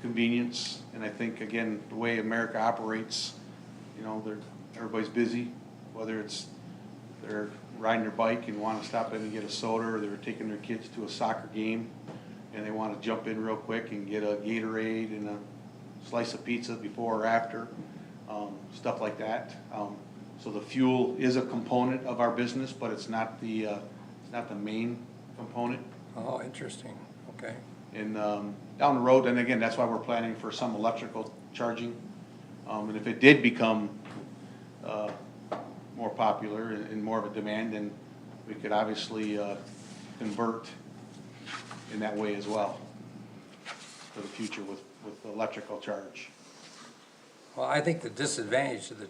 convenience. And I think, again, the way America operates, you know, everybody's busy, whether it's they're riding their bike and want to stop in and get a soda, or they're taking their kids to a soccer game and they want to jump in real quick and get a Gatorade and a slice of pizza before or after, stuff like that. So the fuel is a component of our business, but it's not the main component. oh, interesting, okay. And down the road, and again, that's why we're planning for some electrical charging. And if it did become more popular and more of a demand, then we could obviously convert in that way as well for the future with electrical charge. Well, I think the disadvantage of the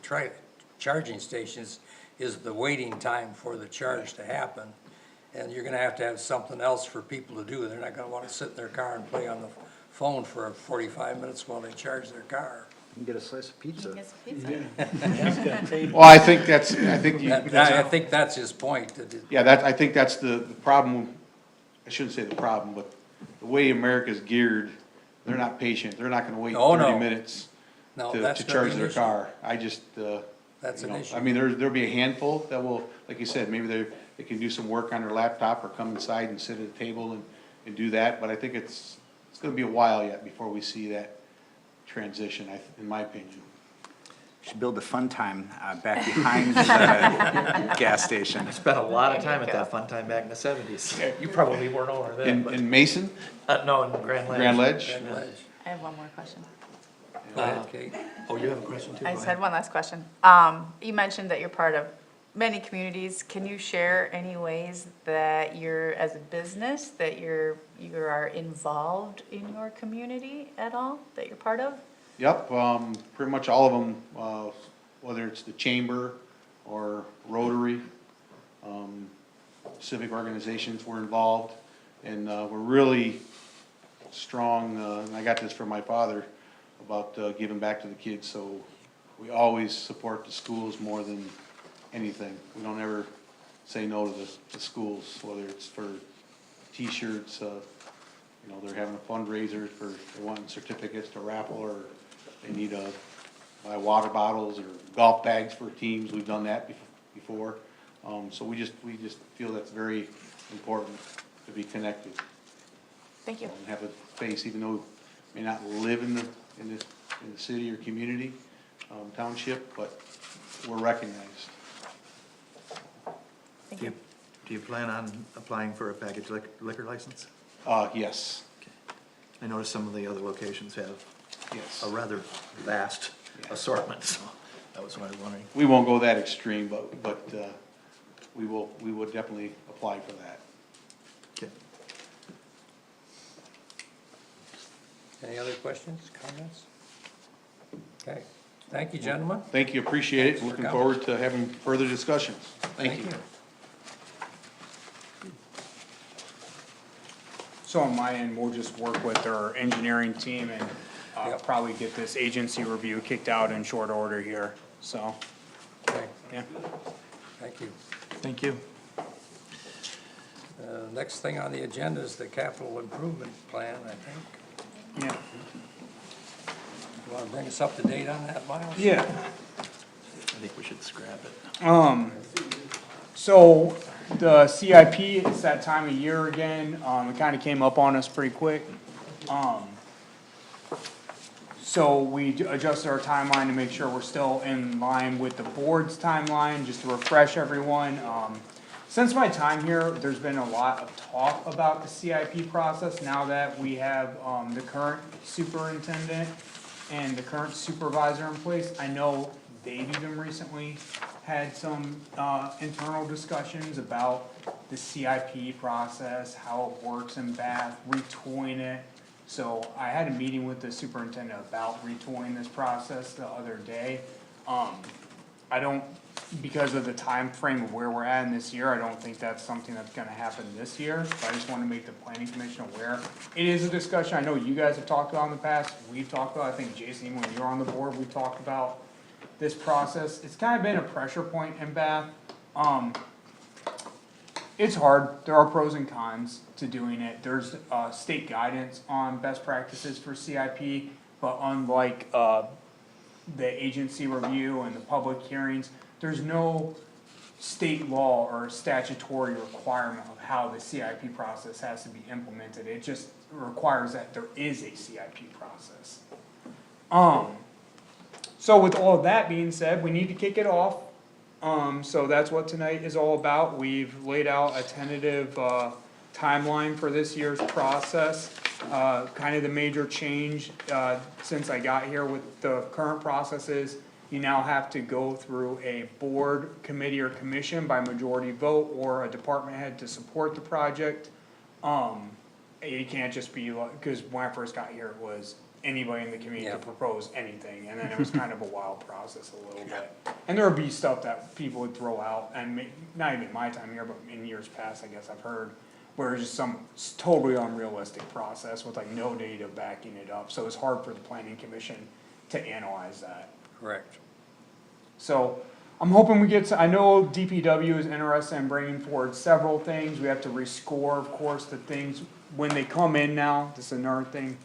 charging stations is the waiting time for the charge to happen. And you're gonna have something else for people to do. They're not gonna wanna sit in their car and play on the phone for 45 minutes while they charge their car. You can get a slice of pizza. It's pizza. It's got table. Well, I think I think that's his point, that it- yeah, I think that's the problem. I shouldn't say the problem, but the way America's geared, they're not patient. They're not gonna wait Oh, no. 30 minutes no, to that's gonna charge be an their issue. car. I just, That's you an know, issue. I mean, there'll be a handful that will, like you said, maybe they can do some work on their laptop or come inside and sit at a table and do that, but I think it's gonna be a while yet before we see that transition, in my opinion. Should build a fun time back behind the gas station. Spent a lot of time at that fun time back in the 70s. You probably weren't over then, but, In Mason, no, in Grand Ledge. Grand Ledge, And ledge. I have one more question. Go ahead, Kate. Oh, you have a question too? I Go just ahead. had one last question. You mentioned that you're part of many communities. Can you share any ways that you're, as a business, that you are involved in your community at all, that you're part of? yep, pretty much all of them, whether it's the chamber or Rotary, civic organizations were involved, and we're really strong, and I got this from my father, about giving back to the kids, so we always support the schools more than anything. We don't ever say no to the schools, whether it's for T-shirts, you know, they're having a fundraiser for, they want certificates to raffle, or they need buy water bottles or golf bags for teams, we've done that before. So we just feel that's very important to be connected. Thank you. And have a space, even though we may not live in the city or community, township, but we're recognized. Thank Do you. you plan on applying for a package liquor license? Yes, I noticed some of the other locations have yes. a rather vast assortment, so that was what I was wondering. We won't go that extreme, but we would definitely apply for that. Okay. Any other questions, comments? Okay, thank you, gentlemen. Thank you, appreciate it, Thanks for looking coming. forward to having further discussions. Thank you. So on my end, we'll just work with our engineering team and Yep. probably get this agency review kicked out in short order here, so, Okay, yeah. thank you. Thank you. Next thing on the agenda is the capital improvement plan, I think. Yeah. You wanna bring us up to date on that, Miles? I think we should scrap it. So, the CIP, it's that time of year again, it kinda came up on us pretty quick. So we adjusted our timeline to make sure we're still in line with the board's timeline, just to refresh everyone. Since my time here, there's been a lot of talk about the CIP process, now that we have, the current superintendent and the current supervisor in place. I know they've even recently had some, internal discussions about the CIP process, how it works in Bath, retooling it. So I had a meeting with the superintendent about retooling this process the other day. I don't, because of the time frame of where we're at in this year, I don't think that's something that's gonna happen this year. But I just wanna make the planning commission aware. It is a discussion I know you guys have talked about in the past, we've talked about, I think Jason, even when you were on the board, we talked about this process. It's kinda been a pressure point in Bath. It's hard, there are pros and cons to doing it, there's, state guidance on best practices for CIP, but unlike, the agency review and the public hearings, there's no state law or statutory requirement of how the CIP process has to be implemented, it just requires that there is a CIP process. So with all of that being said, we need to kick it off. So that's what tonight is all about. We've laid out a tentative, timeline for this year's process. Kind of the major change, since I got here with the current processes, you now have to go through a board, committee, or commission by majority vote, or a department head to support the project. It can't just be like, cause when I first got here, it was anybody in the community Yeah. could propose anything, and then it was kind of a wild process a little bit. And there would be stuff that people would throw out, and not even my time here, but in years past, I guess I've heard, where it's just some totally unrealistic process with like no data backing it up, so it's hard for the planning commission to analyze that. Correct. So, I'm hoping we get, I know DPW is interested in bringing forward several things, we have to rescore, of course, the things, when they come in now, this is another thing.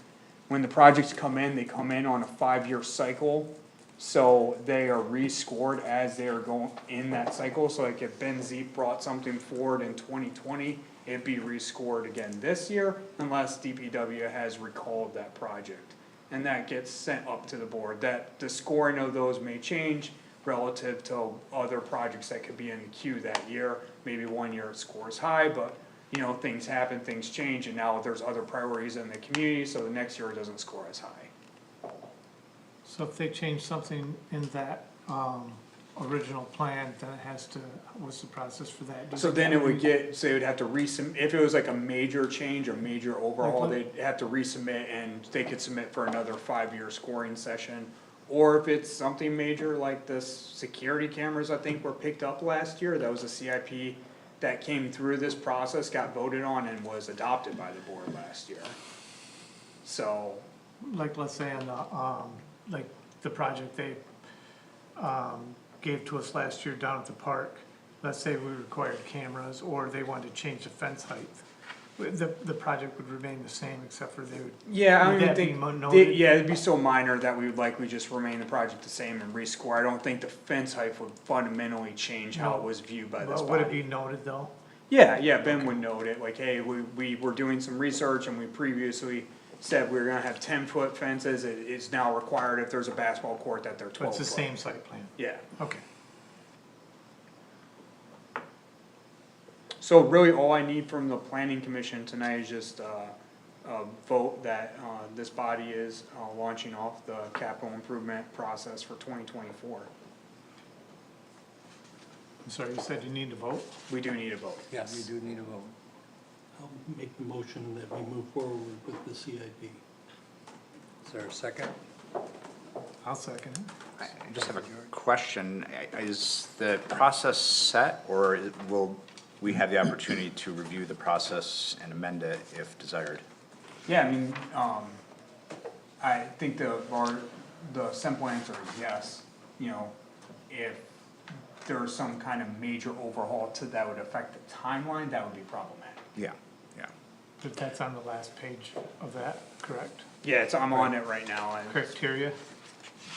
When the projects come in, they come in on a 5-year cycle, so they are rescored as they are going in that cycle, so like if Ben Zeep brought something forward in 2020, it'd be rescored again this year, unless DPW has recalled that project. And that gets sent up to the board, that the scoring of those may change relative to other projects that could be in the queue that year. Maybe one year it scores high, but you know, things happen, things change, and now there's other priorities in the community, so the next year it doesn't score as high. So if they change something in that, original plan, then it has to, what's the process for that? Does So then it would get- get, so they would have to resubmit, if it was like a major change or major overhaul, Like they'd have to resubmit, and they could submit for another 5-year scoring session. Or if it's something major like the security cameras, I think were picked up last year, that was a CIP that came through this process, got voted on, and was adopted by the board last year. So, Like, let's say on the, like, the project they, gave to us last year down at the park, let's say we required cameras, or they wanted to change the fence height. The project would remain the same, except for they would. yeah, I Would don't even that be think, noted? yeah, it'd be so minor that we would likely just remain the project the same and rescore. I don't think the fence height would fundamentally change how it was viewed by this Well, would it body. be noted though? Yeah, Ben would note it, like, hey, we were doing some research and we previously said we were gonna have 10-foot fences, it is now required if there's a basketball court that they're So 12 it's foot. the same site plan? Yeah, Okay. so really all I need from the planning commission tonight is just, a vote that, this body is, launching off the capital improvement process for 2024. I'm sorry, you said you need to vote? We do need a vote. Yes. We do need a vote. I'll make the motion that we move forward with the CIP. Is there a second? I'll second it. I just have a question. Is the process set, or will we have the opportunity to review the process and amend it if desired? Yeah, I mean, I think the simple answer is yes, you know, if there's some kind of major overhaul that would affect the timeline, that would be problematic. Yeah, yeah. But that's on the last page of that, correct? Yeah, I'm on it right now, and Criteria?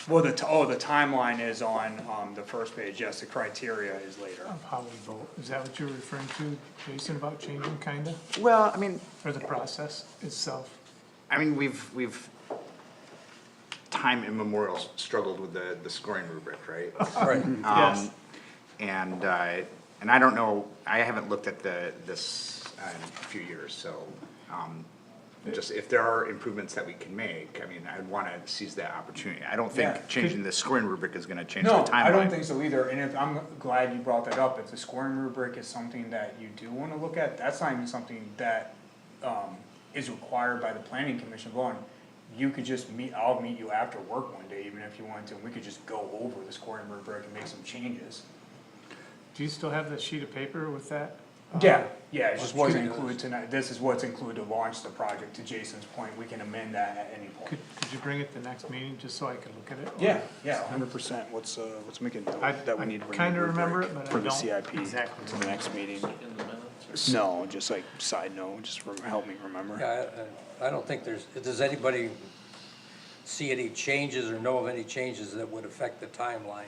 Well, the timeline is on, the first page, yes, the criteria is later. Of how we vote, is that what you're referring to, Jason, about changing kinda, Well, I mean, or the process itself? we've time immemorial struggled with the scoring rubric, right? Right. Yes. And I don't know, I haven't looked at this in a few years, so, just if there are improvements that we can make, I mean, I'd wanna seize that opportunity. I don't Yeah. think changing the scoring rubric is gonna change the No, timeline. I don't think so either, and if, I'm glad you brought that up, if the scoring rubric is something that you do wanna look at, that's not even something that, is required by the planning commission going. You could just I'll meet you after work one day, even if you wanted to, and we could just go over the scoring rubric and make some changes. Do you still have that sheet of paper with that? Yeah, it just wasn't Treating included tonight, this is what's included to launch the project, to Jason's point, we can amend that at any point. Could you bring it the next meeting, just so I could look at it? Yeah, 100%, let's make a I, note that we need to bring kinda the remember rubric it, but I for the don't CIP exactly to the next meeting. In the minutes or? No, just like side note, just help me remember. Yeah, I don't think does anybody see any changes or know of any changes that would affect the timeline?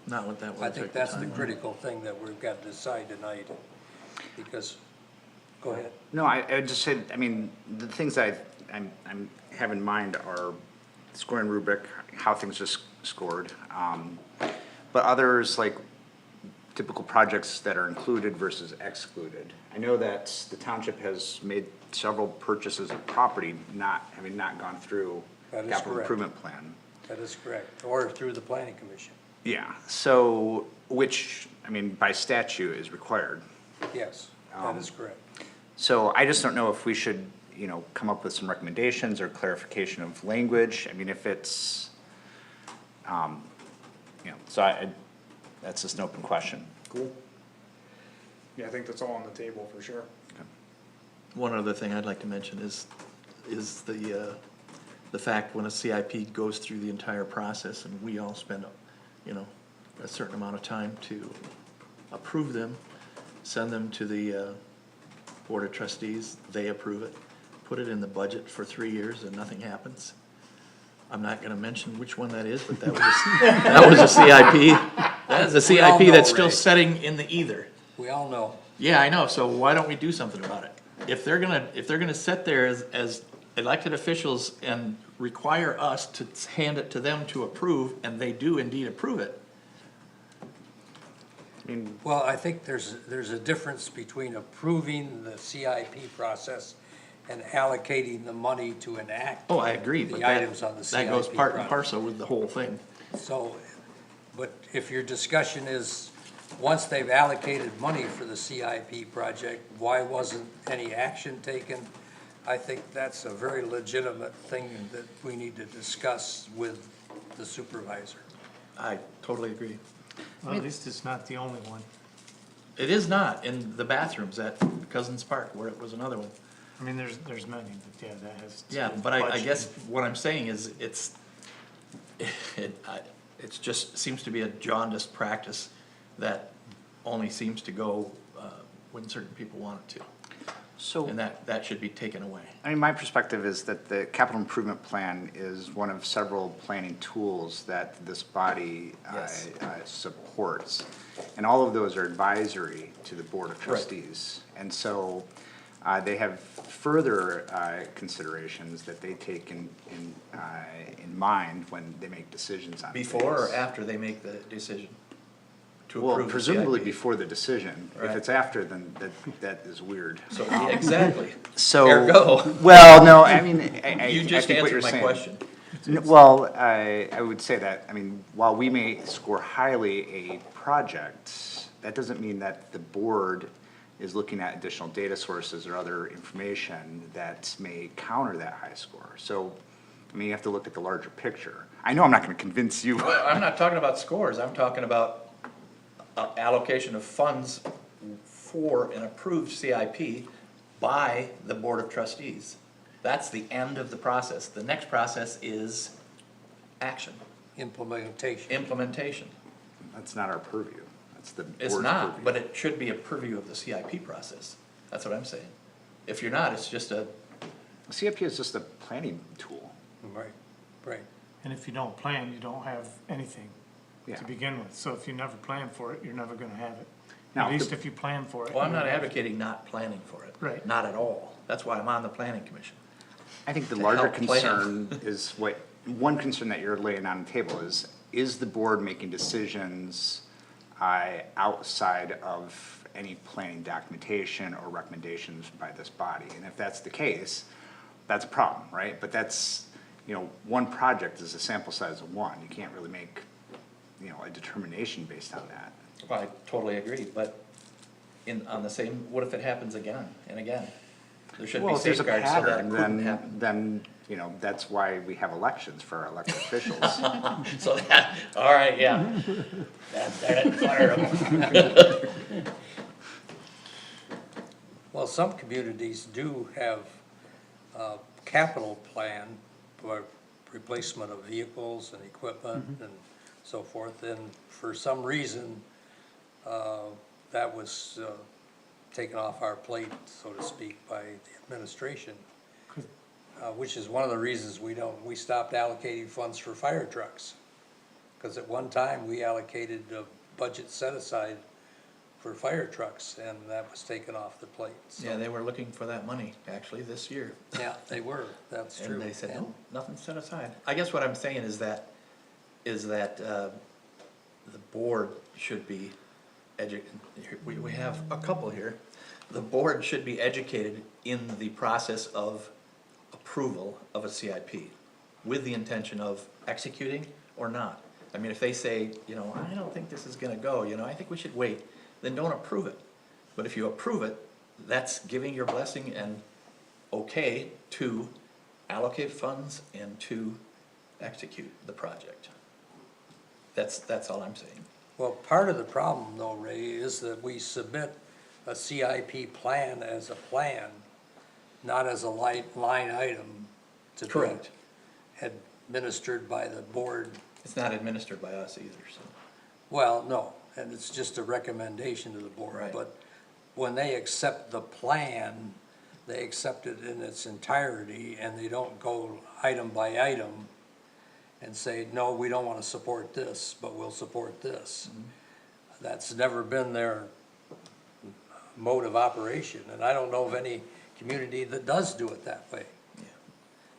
Not with that one. I think that's the critical thing that we've got to decide tonight, because, go ahead. No, I would just say, I mean, the things I have in mind are scoring rubric, how things are scored. But others, like typical projects that are included versus excluded. I know that the township has made several purchases of property having not gone through That is capital correct. improvement plan. That is correct, or through the planning commission, Yeah, so, which, I mean, by statute is required. yes, that is correct. So I just don't know if we should, come up with some recommendations or clarification of language. I mean, if it's, so that's just an open question. Cool. Yeah, I think that's all on the table for sure. One other thing I'd like to mention is the fact when a CIP goes through the entire process and we all spend, a certain amount of time to approve them, send them to the, Board of Trustees, they approve it, put it in the budget for 3 years and nothing happens. I'm not gonna mention which one that is, but that was a CIP. That is a We all CIP know, that's still Ray. sitting in the ether. We all know. Yeah, I know, so why don't we do something about it? If they're gonna sit there as elected officials and require us to hand it to them to approve, and they do indeed approve it, Well, I think there's a difference between approving the CIP process and allocating the money to enact. oh, I agree, but The items on the that goes CIP part and project. parcel with the whole thing. So, but if your discussion is, once they've allocated money for the CIP project, why wasn't any action taken? I think that's a very legitimate thing that we need to discuss with the supervisor. I totally agree. Well, at least it's not the only one. It is not in the bathrooms at Cousins Park, where it was another one. I mean, there's many, but yeah, that has. Yeah, but I guess what I'm saying is, it's just, seems to be a jaundiced practice that only seems to go, when certain people want it to. So. And that should be taken away. I mean, my perspective is that the capital improvement plan is one of several planning tools that this body Yes. supports. And all of those are advisory to the Board of Trustees. And so they have further considerations that they take in mind when they make decisions on things. Before or after they make the decision to Well, approve the presumably CIP? before the decision. If Right. it's after, then that is weird. So, yeah, exactly. So. Ergo. Well, no, I mean, I You just think what you're answered my saying. question. Well, I would say that, I mean, while we may score highly a project, that doesn't mean that the board is looking at additional data sources or other information that may counter that high score. So, I mean, you have to look at the larger picture. I know I'm not gonna convince you. Well, I'm not talking about scores, I'm talking about allocation of funds for an approved CIP by the Board of Trustees. That's the end of the process. The next process is action, Implementation. implementation. That's not our purview. That's the board's It's purview. not, but it should be a purview of the CIP process. That's what I'm saying. If you're not, it's just a, CIP is just a planning tool. Right, right. And if you don't plan, you don't have anything Yeah. to begin with. So if you never plan for it, you're never gonna have it. Now, At least the- if you plan for it. Well, I'm not advocating not planning for it. Right. Not at all. That's why I'm on the planning commission. I think the To larger help plan. concern is what, one concern that you're laying on the table is the board making decisions outside of any planning documentation or recommendations by this body? And if that's the case, that's a problem, right? But that's, one project is a sample size of one. You can't really make, a determination based on that. Well, I totally agree, but on the same, what if it happens again and again? There should be Well, if there's a safeguards so that it pattern, couldn't happen. then, that's why we have elections for our elected officials. So that, all right, yeah. That fired them. Well, some communities do have a capital plan for replacement of vehicles and equipment and so forth. And for some reason, that was taken off our plate, so to speak, by the administration. Which is one of the reasons we stopped allocating funds for fire trucks. Because at one time, we allocated a budget set aside for fire trucks, and that was taken off the plate. So- Yeah, they were looking for that money, actually, this year. Yeah, they were, that's true. And they said, And- no, nothing's set aside. I guess what I'm saying is that the board should be we have a couple here. The board should be educated in the process of approval of a CIP with the intention of executing or not. I mean, if they say, I don't think this is gonna go, I think we should wait, then don't approve it. But if you approve it, that's giving your blessing and okay to allocate funds and to execute the project. That's all I'm saying. Well, part of the problem though, Ray, is that we submit a CIP plan as a plan, not as a line item to be Correct. administered by the board. It's not administered by us either, so. Well, no, and it's just a recommendation to the board. Right. But when they accept the plan, they accept it in its entirety, and they don't go item by item and say, no, we don't want to support this, but we'll support this. That's never been their mode of operation, and I don't know of any community that does do it that way. Yeah.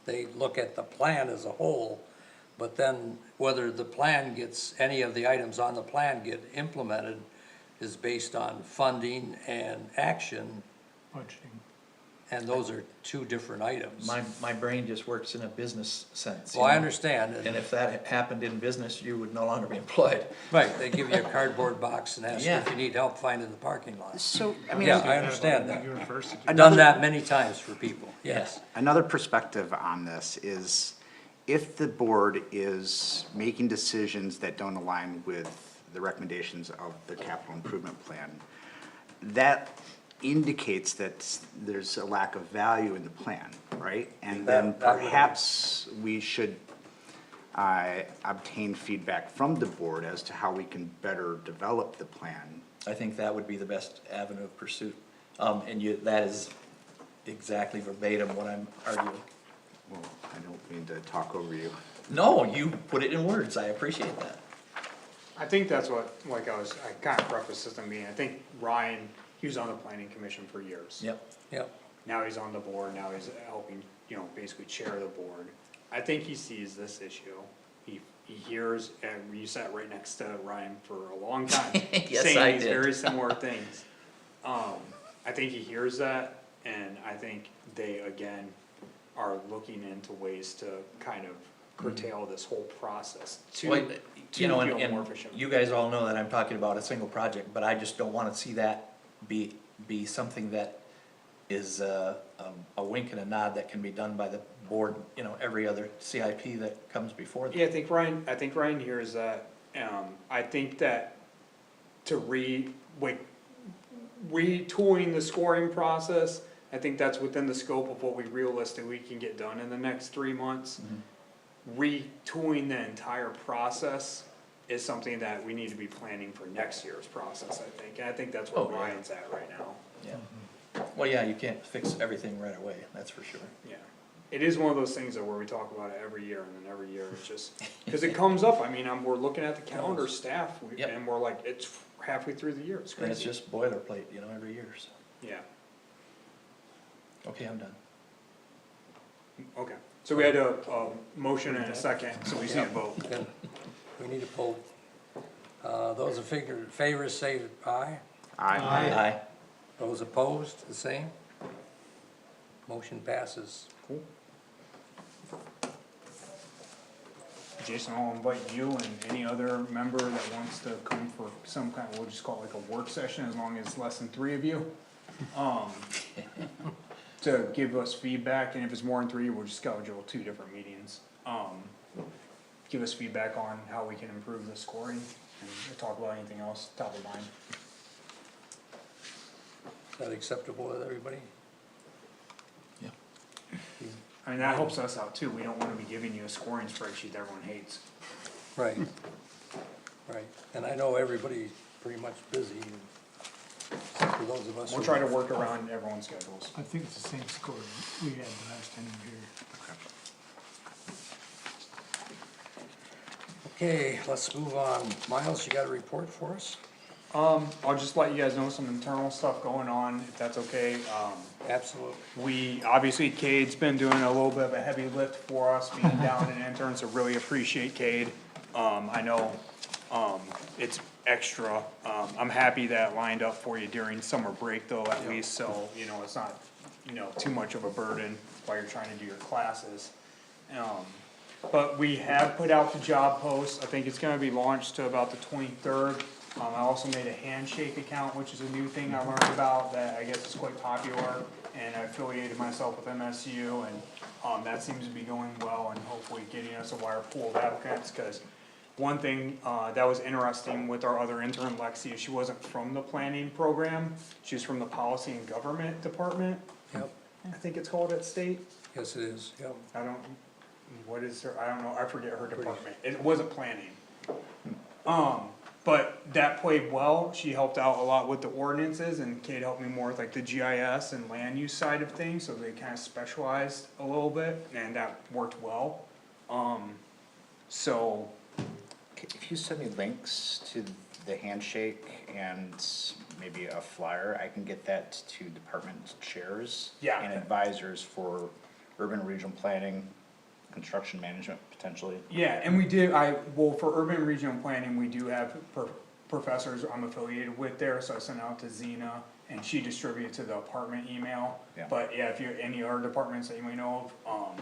They look at the plan as a whole, but then whether the plan gets, any of the items on the plan get implemented is based on funding and action, Budgeting. and those are two different items. My brain just works in a business sense. Well, I understand, And if that happened in business, you would no longer be employed. right, they give you a cardboard box and ask you if Yeah. you need help finding the parking lot. So, I mean, Yeah, I understand that. University. I've done that many times for people, yes. another perspective on this is if the board is making decisions that don't align with the recommendations of the capital improvement plan, that indicates that there's a lack of value in the plan, right? And then That would- perhaps we should obtain feedback from the board as to how we can better develop the plan. I think that would be the best avenue of pursuit. And that is exactly verbatim what I'm arguing. Well, I don't mean to talk over you. No, you put it in words, I appreciate that. I think that's what, I kind of prefaced this in meeting, I think Ryan, he was on the planning commission for years. Yep. Yep, Now he's on the board, now he's helping, basically chair the board. I think he sees this issue, he hears, and you sat right next to Ryan for a long time. Yes, I Saying these did. very similar things. I think he hears that, and I think they, again, are looking into ways to kind of curtail this whole process to Well, feel more efficient. and you guys all know that I'm talking about a single project, but I just don't wanna see that be something that is a wink and a nod that can be done by the board, every other CIP that comes before them. Yeah, I think Ryan hears that, I think that to retooling the scoring process, I think that's within the scope of what we realistically can get done in the next 3 months. Retooling the entire process is something that we need to be planning for next year's process, I think, and I think that's where Oh, yeah. Ryan's at right now, Yeah. Well, yeah, you can't fix everything right away, that's for sure. yeah. it is one of those things that where we talk about it every year, and then every year it's just, cause it comes up, I mean, we're looking at the calendar staff, Yep. and we're like, it's halfway through the year, it's And it's crazy. just boilerplate, you know, every year, so. Yeah, Okay, I'm done. okay, so we had a motion and a second, so we just need a vote. Then we need a vote. Those in favor say aye. Aye. Those opposed, the same. Motion passes. Cool. Jason, I'll invite you and any other member that wants to come for some kind, we'll just call it like a work session, as long as it's less than 3 of you. To give us feedback, and if it's more than 3, we'll just schedule 2 different meetings. Give us feedback on how we can improve the scoring, and we'll talk about anything else top of mind. Is that acceptable with everybody? Yeah. I mean, that helps us out too, we don't wanna be giving you a scoring spreadsheet that everyone hates. Right. Right, and I know everybody's pretty much busy, except for those of us. We'll who- try to work around everyone's schedules. I think it's the same score we had the last time you were here. Okay, let's move on. Miles, you got a report for us? I'll just let you guys know some internal stuff going on, if that's okay. Absolutely. We, obviously Cade's been doing a little bit of a heavy lift for us, being down an intern, so really appreciate Cade. I know, it's extra, I'm happy that lined up for you during summer break though, at least, so, you know, it's not, you know, too much of a burden while you're trying to do your classes. But we have put out the job post, I think it's gonna be launched to about the 23rd. I also made a handshake account, which is a new thing I learned about that I guess is quite popular. And I affiliated myself with MSU, and, that seems to be going well, and hopefully getting us a wider pool of applicants, cause one thing, that was interesting with our other intern Lexi, is she wasn't from the planning program, she was from the policy and government department. Yep, I think it's called at state. yes it is, yep. I don't, what is her, I don't know, I forget her department, it wasn't planning. But that played well, she helped out a lot with the ordinances, and Kate helped me more with like the GIS and land use side of things, so they kinda specialized a little bit, and that worked well. So, If you send me links to the handshake and maybe a flyer, I can get that to department chairs. Yeah. And advisors for urban and regional planning, construction management potentially. yeah, and we did, well, for urban and regional planning, we do have professors I'm affiliated with there, so I sent out to Zena, and she distributed to the apartment email. Yeah. But yeah, if you, any other departments that you may know of,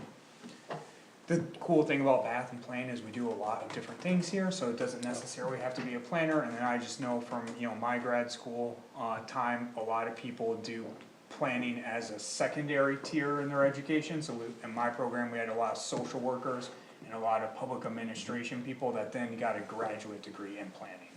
the cool thing about Bath and Plain is we do a lot of different things here, so it doesn't necessarily have to be a planner, and then I just know from, you know, my grad school, time, a lot of people do planning as a secondary tier in their education, so in my program, we had a lot of social workers and a lot of public administration people that then got a graduate degree in planning.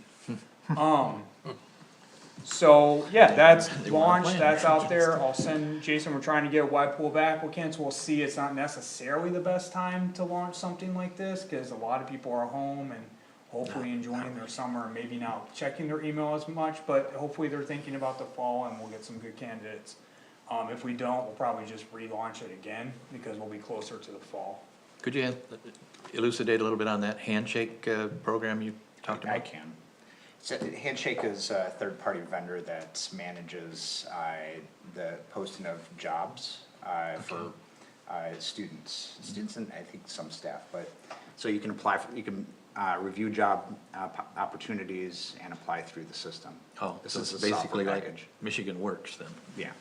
So, yeah, that's launched, that's out there, I'll send, Jason, we're trying to get a wide pool of applicants, we'll see, it's not necessarily the best time to launch something like this, cause a lot of people are home and hopefully enjoying their summer, and maybe not checking their email as much, but hopefully they're thinking about the fall and we'll get some good candidates. If we don't, we'll probably just relaunch it again, because we'll be closer to the fall. Could you elucidate a little bit on that handshake, program you talked about? I can. So Handshake is a third-party vendor that manages, the posting of jobs, for, students and I think some staff, but, so you can apply for, you can, review job, opportunities and apply through the system. Oh, This so is it's a basically software like package. Michigan Works then? Yeah.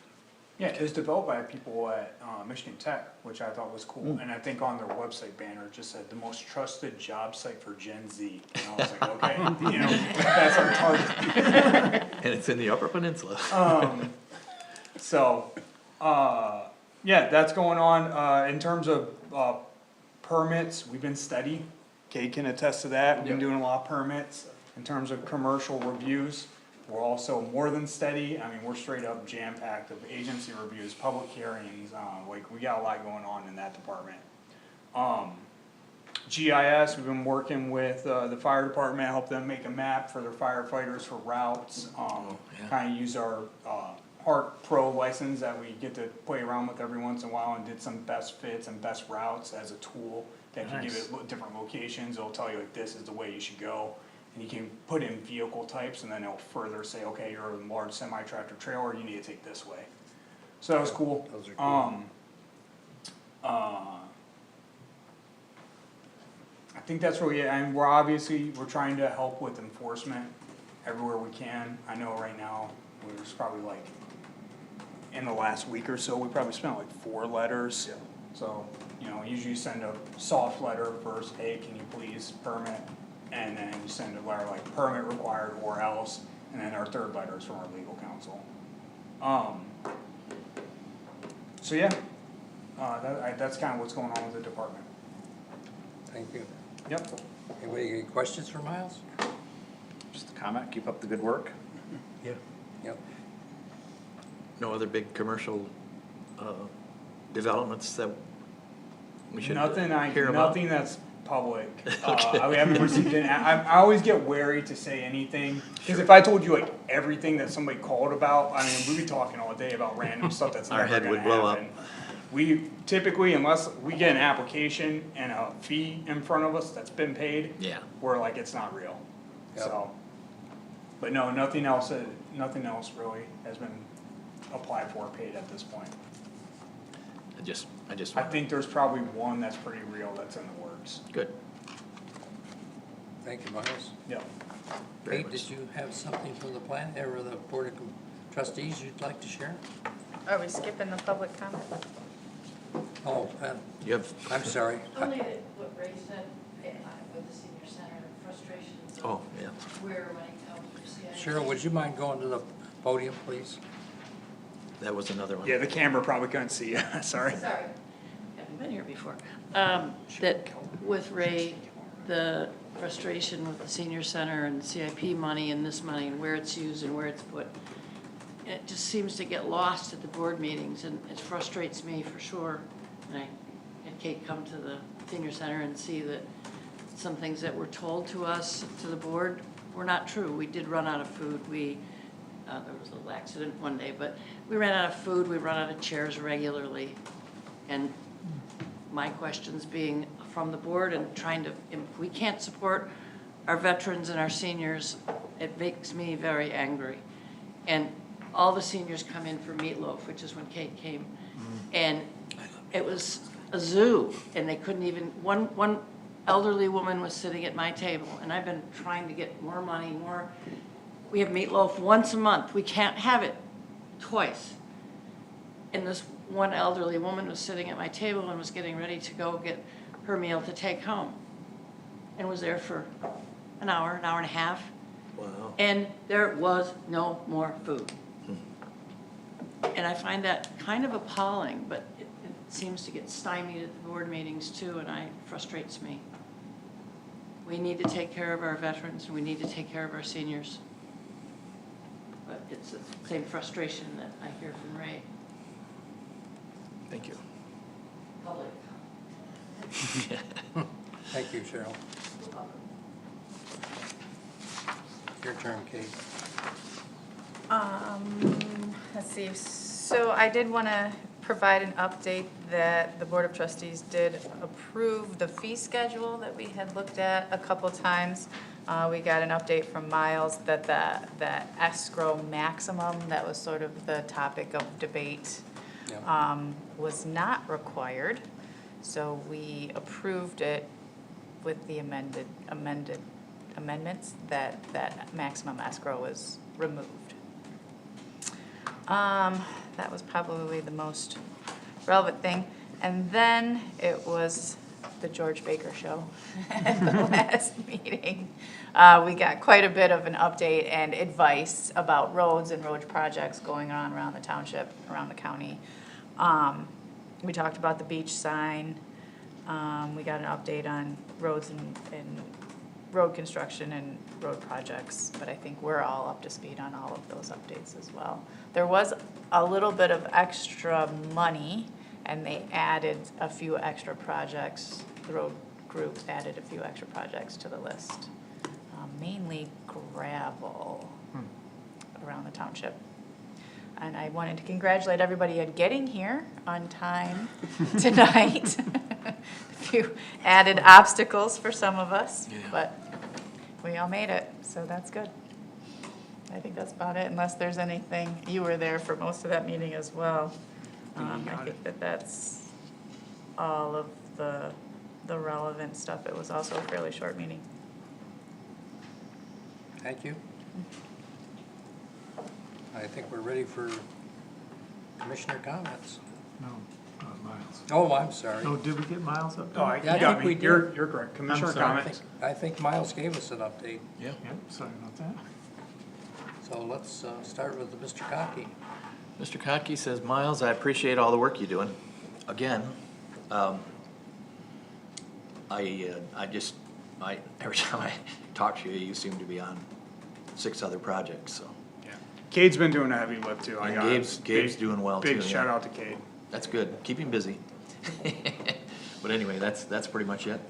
Yeah, it was developed by people at, Michigan Tech, which I thought was cool, and I think on their website banner, it just said, the most trusted job site for Gen Z, and I was like, okay, you know, that's our target. And it's in the Upper Peninsula. So, yeah, that's going on, in terms of, permits, we've been steady, Kate can attest to that, we've been doing a lot of permits. In terms of commercial reviews, we're also more than steady, I mean, we're straight up jam-packed of agency reviews, public hearings, like, we got a lot going on in that department. GIS, we've been working with, the fire department, help them make a map for their firefighters for routes, yeah. kinda use our, Art Pro license that we get to play around with every once in a while, and did some best fits and best routes as a tool. That can give Nice. it different locations, it'll tell you like this is the way you should go. And you can put in vehicle types and then it'll further say, okay, you're a large semi-tractor trailer, you need to take this way. So that was cool. Those are cool. I think that's really it, and we're trying to help with enforcement everywhere we can. I know right now, we're just probably like, in the last week or so, we probably spent like 4 letters. So, you know, usually you send a soft letter first, hey, can you please permit? And then you send a letter like permit required or else, and then our third letter is from our legal counsel. So yeah, that's kinda what's going on with the department. Thank you. Yep. Anybody got any questions for Miles? Just a comment, keep up the good work. Yeah. Yep. No other big commercial, developments that we should hear about? Nothing that's public. Okay. We haven't received any, I always get wary to say anything, cause if I told you like everything that somebody called about, I mean, we'd be talking all day about random stuff that's Our never head gonna would blow up. happen. We typically, unless we get an application and a fee in front of us that's been paid. Yeah. We're like, it's not real, Yep. so. But no, nothing else really has been applied for or paid at this point. I just, I think there's probably one that's pretty real that's in the works. good. Thank you, Miles. Yep. Very Kate, much. did you have something from the plan, or the Board of Trustees you'd like to share? Are we skipping the public comment? Oh, You have, I'm sorry. Only that what Ray said, with the senior center, frustrations oh, of yeah. where money comes from CIP. Cheryl, would you mind going to the podium, please? That was another one. Yeah, the camera probably couldn't see you, sorry. Sorry, haven't been here before. That with Ray, the frustration with the senior center and CIP money and this money and where it's used and where it's put. It just seems to get lost at the board meetings and it frustrates me for sure. And I had Kate come to the senior center and see that some things that were told to us, to the board, were not true. We did run out of food. There was a little accident one day, but we ran out of food, we run out of chairs regularly. And my questions being from the board and trying to, we can't support our veterans and our seniors. It makes me very angry. And all the seniors come in for meatloaf, which is when Kate came. And it was a zoo, and they couldn't even, one elderly woman was sitting at my table, and I've been trying to get more money, more. We have meatloaf once a month, we can't have it twice. And this one elderly woman was sitting at my table and was getting ready to go get her meal to take home. And was there for an hour and a half, Wow. and there was no more food. And I find that kind of appalling, but it seems to get stymied at the board meetings too, and it frustrates me. We need to take care of our veterans, and we need to take care of our seniors. But it's the same frustration that I hear from Ray. Thank you. Public. Thank you, Cheryl. Your turn, Kate. Let's see, so I did wanna provide an update that the Board of Trustees did approve the fee schedule that we had looked at a couple times. We got an update from Miles that the escrow maximum, that was sort of the topic of debate, Yeah. was not required. So we approved it with the amendments that maximum escrow was removed. That was probably the most relevant thing. And then it was the George Baker Show at the last meeting. We got quite a bit of an update and advice about roads and road projects going on around the township, around the county. We talked about the beach sign. We got an update on roads and road construction and road projects, but I think we're all up to speed on all of those updates as well. There was a little bit of extra money, and they added a few extra projects. The road group added a few extra projects to the list, mainly gravel around the township. And I wanted to congratulate everybody on getting here on time tonight. A few added obstacles for some of us, but we all made it, so that's good. I think that's about it, unless there's anything, you were there for most of that meeting as well. I think that's all of the relevant stuff. It was also a fairly short meeting. Thank you. I think we're ready for commissioner comments. No, Miles. Oh, I'm sorry. Oh, did we get Miles up? Oh, there? you Yeah, I got think me. we did. You're correct. Commissioner sorry. comments. I think Miles gave us an update, Yeah. Yeah, sorry about that. so let's start with Mr. Cocky. Mr. Kotke says, Miles, I appreciate all the work you're doing. Again, every time I talk to you, you seem to be on 6 other projects, so. Yeah. Cade's been doing a heavy lift too. I And got Gabe's doing well too, Big yeah. shout out to Cade. That's good, keep him busy. But anyway, that's pretty much it.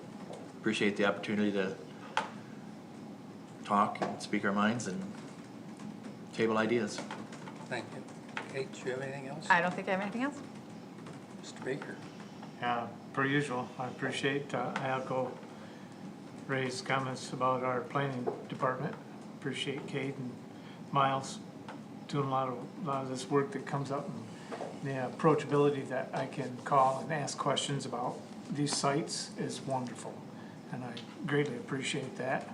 Appreciate the opportunity to talk and speak our minds and table ideas. Thank you. Kate, do you have anything else? I don't think I have anything else. Mr. Baker? Yeah, per usual, I appreciate, I echo Ray's comments about our planning department. Appreciate Kate and Miles doing a lot of this work that comes up, and the approachability that I can call and ask questions about these sites is wonderful, and I greatly appreciate that.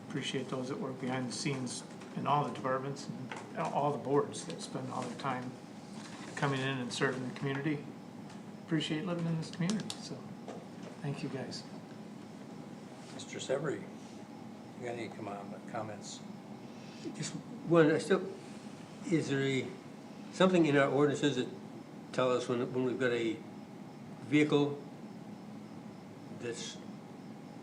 Appreciate those that work behind the scenes in all the departments and all the boards that spend all their time coming in and serving the community. Appreciate living in this community, so thank you guys. Mr. Severie, you got any comments? Just one, is there something in our ordinances that tell us when we've got a vehicle that's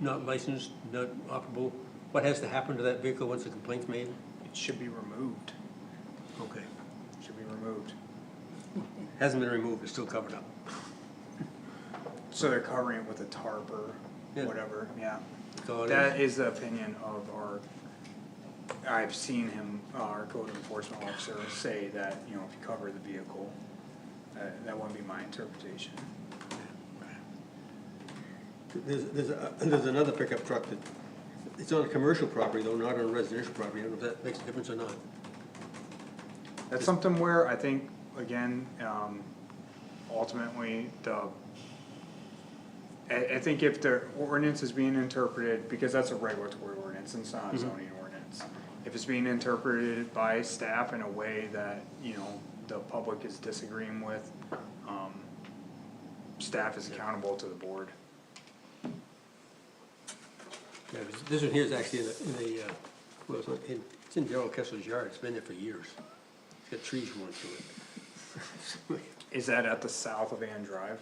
not licensed, not operable, what has to happen to that vehicle once a complaint's made? It should be removed. Okay. Should be removed. Hasn't been removed, it's still covered up. So they're covering it with a tarp or Yeah. whatever, yeah. So it That is the opinion of I've seen him, our code enforcement officer say that, if you cover the vehicle, that wouldn't be my interpretation. There's another pickup truck that, it's on a commercial property though, not on a residential property, I don't know if that makes a difference or not. That's something where I think, again, ultimately, I think if the ordinance is being interpreted, because that's a regulatory ordinance, and it's not a zoning ordinance. If it's being interpreted by staff in a way that, the public is disagreeing with, staff is accountable to the board. Yeah, this one here is actually well, it's in Gerald Kessler's yard, it's been there for years. It's got trees growing through it. Is that at the south of Ann Drive?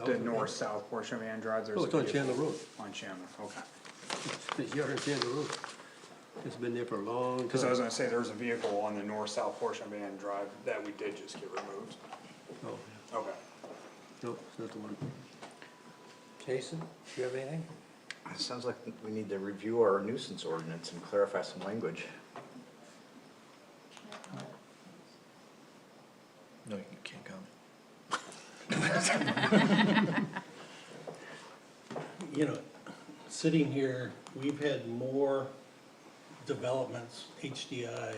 The north-south portion of Ann Drive? There's Oh, it's a on vehicle- Chandler Road. On Chandler, okay. His yard on Chandler Road. It's been there for a long time. Cause I was gonna say, there's a vehicle on the north-south portion of Ann Drive that we did just get removed. Oh, Okay. no, it's not the one. Jason, do you have anything? It sounds like we need to review our nuisance ordinance and clarify some language. No, you can't come. Sitting here, we've had more developments, HDI,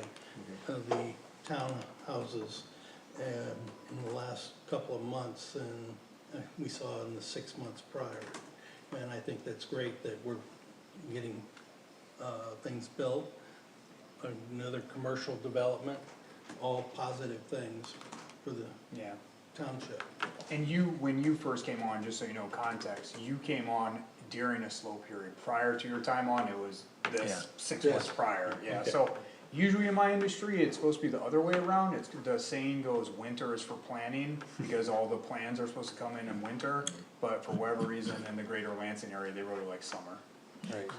of the townhouses, in the last couple of months than we saw in the 6 months prior. And I think that's great that we're getting things built, another commercial development, all positive things for the Yeah. township. And when you first came on, just so you know context, you came on during a slow period. Prior to your time on, it was this Yeah. 6 months prior, yeah, so usually in my industry, it's supposed to be the other way around. The saying goes, winter is for planning, because all the plans are supposed to come in winter, but for whatever reason, in the greater Lansing area, they really like summer. Right.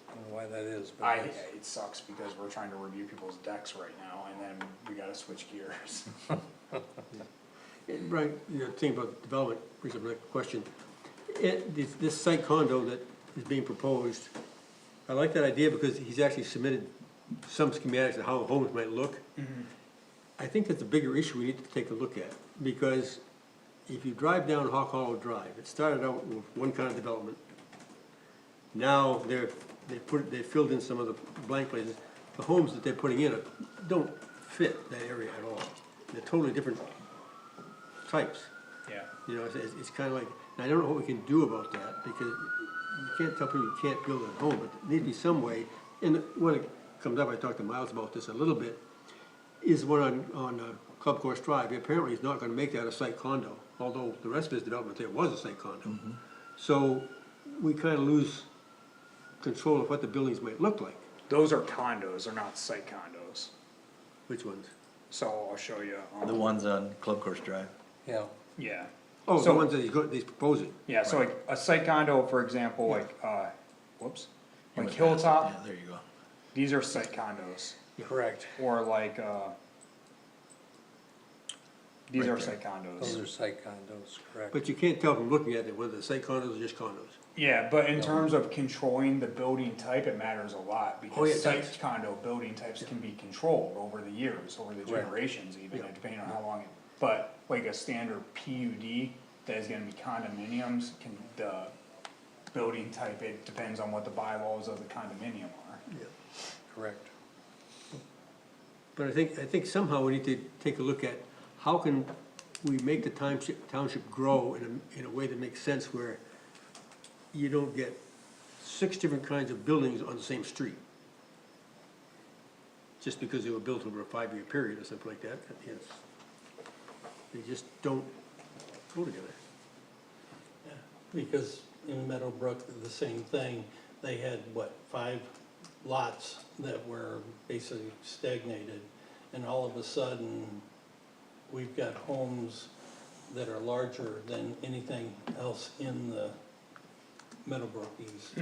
I don't know why that is, but It sucks because we're trying to review people's decks right now, and then we gotta switch gears. And Brian, you're thinking about development, brings up a question. This site condo that is being proposed, I like that idea because he's actually submitted some schematics of how homes might look. I think that's a bigger issue we need to take a look at, because if you drive down Hawk Hollow Drive, it started out with one kind of development. Now they filled in some of the blank places. The homes that they're putting in don't fit that area at all. They're totally different types. Yeah. You know, it's kind of like, and I don't know what we can do about that, because you can't tell people you can't build a home, but there needs to be some way. And when it comes up, I talked to Miles about this a little bit, is one on Club Course Drive. Apparently he's not gonna make that a site condo, although the rest of his development there was a site condo. So we kinda lose control of what the buildings might look like. Those are condos, they're not site condos. Which ones? So I'll show you. The ones on Club Course Drive. Yeah, Yeah. Oh, the So- ones that he's proposing. Yeah, so like a site condo, for example, like, whoops, You like went past it. Hilltop, Yeah, there you go. these are site condos. correct. Or like, these Right are there. site condos. Those are site condos, correct. But you can't tell from looking at it whether they're site condos or just condos. Yeah, but in terms of controlling the building type, it matters a lot, Oh, yeah, because it site does. condo building types can be controlled over the years, over the Right. generations even, Yeah. depending on how long it. But like a standard PUD that is gonna be condominiums, the building type, it depends on what the bylaws of the condominium are. Correct. But I think somehow we need to take a look at how can we make the township grow in a way that makes sense, where you don't get 6 different kinds of buildings on the same street. Just because they were built over a 5-year period or something like that, yes. They just don't go together. Because in Meadowbrook, the same thing, they had, what, 5 lots that were basically stagnated, and all of a sudden, we've got homes that are larger than anything else in the Meadowbrook East,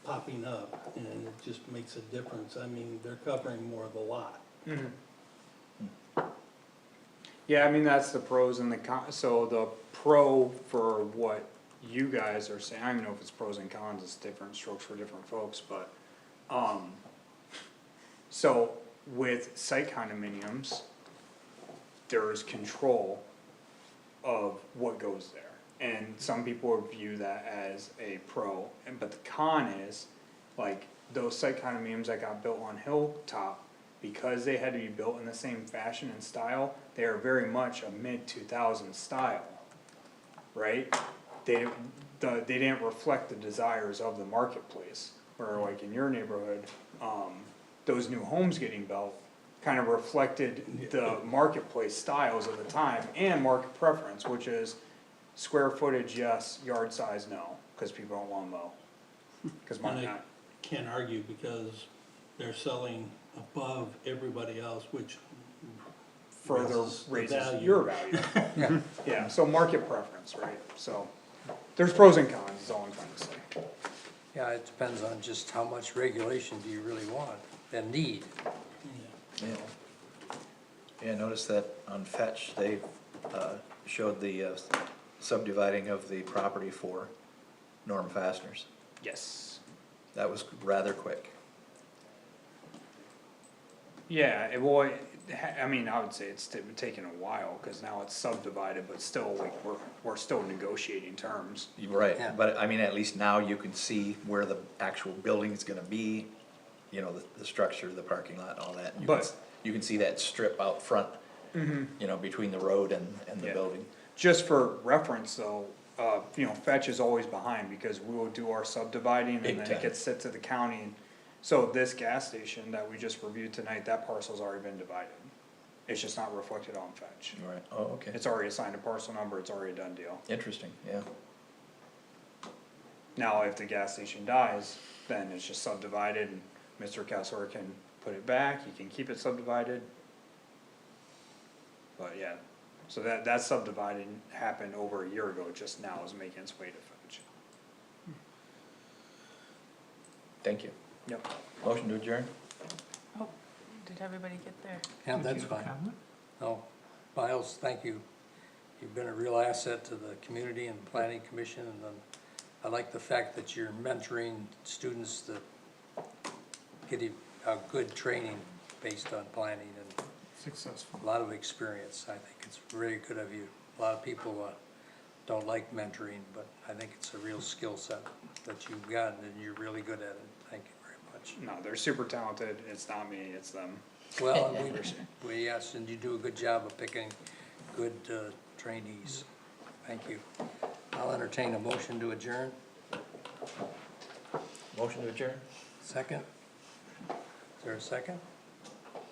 popping up, and it just makes a difference. I mean, they're covering more of the lot. Yeah, I mean, that's the pros and the cons, so the pro for what you guys are saying, I don't even know if it's pros and cons, it's different strokes for different folks, but, so with site condominiums, there is control of what goes there. And some people view that as a pro, but the con is, like, those site condominiums that got built on Hilltop, because they had to be built in the same fashion and style, they are very much a mid-2000s style, right? They didn't reflect the desires of the marketplace, where like in your neighborhood, those new homes getting built kind of reflected the marketplace styles of the time and market preference, which is square footage, yes, yard size, no, cause people don't wanna mow. Cause And I can't argue because they're selling above everybody else, which further raises the raises value. your value. Yeah, so market preference, right, so, there's pros and cons, is all I'm trying to say. Yeah, it depends on just how much regulation do you really want and need. Yeah. Yeah, notice that on Fetch, they showed the subdividing of the property for Norm Fasteners. Yes. That was rather quick. Yeah, I mean, I would say it's taken a while, cause now it's subdivided, but still, like, we're still negotiating terms. You're right, Yeah. but I mean, at least now you can see where the actual building is gonna be, you know, the structure, the parking lot, all that. You can see that strip out front, you know, between the road and the Yeah. building. Just for reference though, you know, Fetch is always behind, because we will do our subdividing Big and then time. it gets sent to the county. So this gas station that we just reviewed tonight, that parcel's already been divided. It's just not reflected on Fetch. Right, oh, okay, It's already assigned a parcel number, it's already a done deal. interesting, yeah. Now, if the gas station dies, then it's just subdivided and Mr. Kessler can put it back, he can keep it subdivided. But yeah, so that subdividing happened over a year ago, just now is making its way to Fetch. Thank you. Yep. Motion to adjourn? Oh, did everybody get there? Yeah, Would that's you have a fine. comment? No, Miles, thank you. You've been a real asset to the community and planning commission, and I like the fact that you're mentoring students that a good training based on planning and Successful. a lot of experience. I think it's very good of you. A lot of people don't like mentoring, but I think it's a real skill set that you've got and you're really good at it. Thank you very much. No, they're super talented, it's not me, it's them. Well, yes, and you do a good job of picking good trainees. Thank you. I'll entertain a motion to adjourn. Motion to adjourn? Second? Is there a second?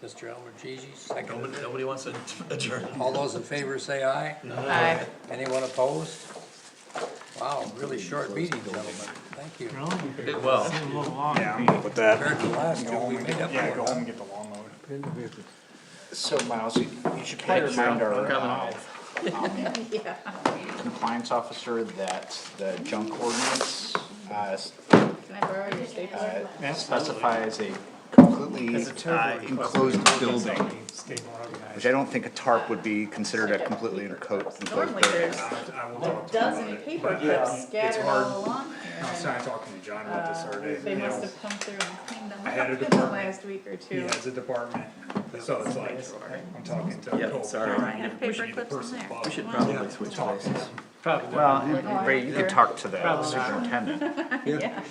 Mr. Elmer Gigi, second. Nobody wants to adjourn. All those in favor say aye. Aye. Anyone opposed? Wow, really short meeting, gentlemen. Thank you. Did well. A little long. Yeah, I'm good with that. Compared to the last two, we made up Yeah, for go it. home and get the lawnmower. So Miles, you should probably remind our Yeah. compliance officer that the junk ordinance, Can I borrow your stapler? specifies a completely enclosed building, Stay more organized. which I don't think a tarp would be considered a completely enclosed Normally building. there's I will a talk to dozen paper clips scattered hard. all along I was here. talking to John about this already. They must have come through and cleaned them I had a up in the department. last week or He two. has a department, so it's like, I'm talking to Yeah, Cole. sorry. I have paper clips in there. We should probably switch places. Probably. Well, Ray, you could talk to the Probably not. superintendent. Yeah.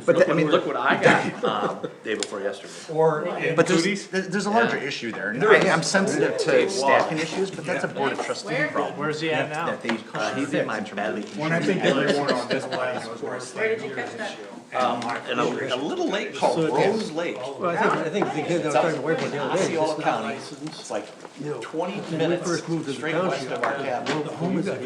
But I mean, Look what I got, day before yesterday. Or but there's a larger issue there, and I'm sensitive to staffing issues, but that's a board of trustees Where? problem. Where's he at now? That they, He's in my belly. when I think everyone on this line knows where I Where stand. did you catch that? In a little lake called Rose Lake. Well, I think the kid that was talking to Wayne the other day, Osceola County. License. It's like 20 when we minutes first moved to the straight west township, of our cabin.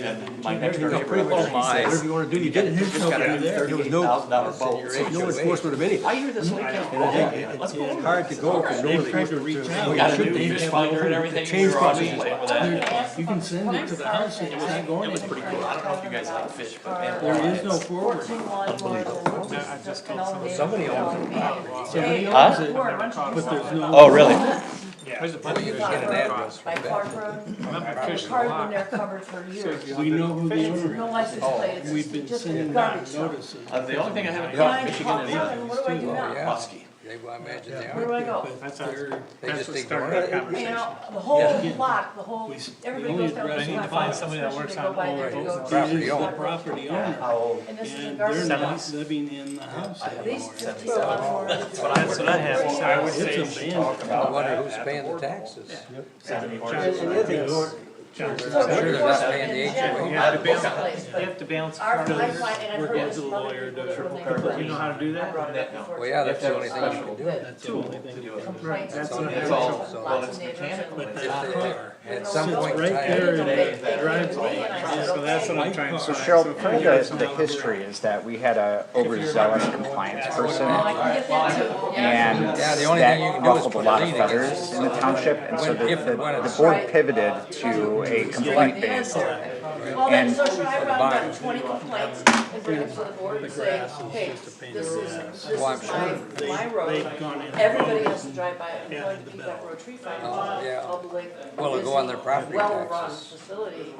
and My next door everything got neighbor, pretty much, oh my. whatever you wanna do, you You did. just gotta do There was no, $38,000 boat. no enforcement of anything. I hear this weekend. And I think Let's go it's over hard to go if there's no Tried to enforcement. reach out. We got a new fish finder and everything. Change We were on process. display for that. You can send it to the house and it's not going It was pretty cool. I don't know if you guys like fish, but man. There is no forward. I just told somebody. Somebody owns it. Somebody owns it, but there's no. Oh, really? There's a Well, bunch you of can get an address By from Clark that. Road, I'm the fishing a car's been lot. there covered for years. We know who the It's owner no is. license plate, We've it's been just a sending out garbage truck. notices. The only thing I haven't Behind done Michigan Clark is Road, and what do I do now? Yeah. muskie. I imagine they Where do are. I go? That's They're- They That's just what ignore started it. that You conversation. know, the whole Yeah. block, the whole, We- everybody the only goes down address- the I need to block. find somebody that works Especially on to go by all there to roads. go to- Property The owner. property owner. And this is a And garbage they're truck. not living in the house These anymore. just take a lot more. So that happens. I would say It's abandoned. I wonder who's paying the taxes. And the other thing, Lord, So I'm sure they're not paying the in general, HOA. You have to this balance, place, you but have to balance. our, I the find, filters. and I've We're heard going this to the from other lawyer people to that when they triple You know how to do I that? brought it up before. Well, yeah, that's the only thing you can do. That's the only thing. Complaints. That's and all- that's all. lots of Well, it's neighbors mechanical. and- But If that they- car. At some Sits point in right time. there in They- that they- driveway. and I said, So that's what okay. I'm trying to. So find. Cheryl, part of the history is that we had a overzealous compliance person, I can get that too, yeah. and Yeah, the only thing you that can do is ruffled a put lot a of lien against feathers it. in the township, and so When- the, if and when the it's- board pivoted to a complaint-based. Well, then, And- so should I run down 20 complaints and bring it to the board and say, hey, this is Well, I'm sure my road. They've gone in. Everybody has to drive by it, I'm going to keep that road tree fine. Oh, yeah. Public, Well, it'll go on their busy, property well-run taxes. facility,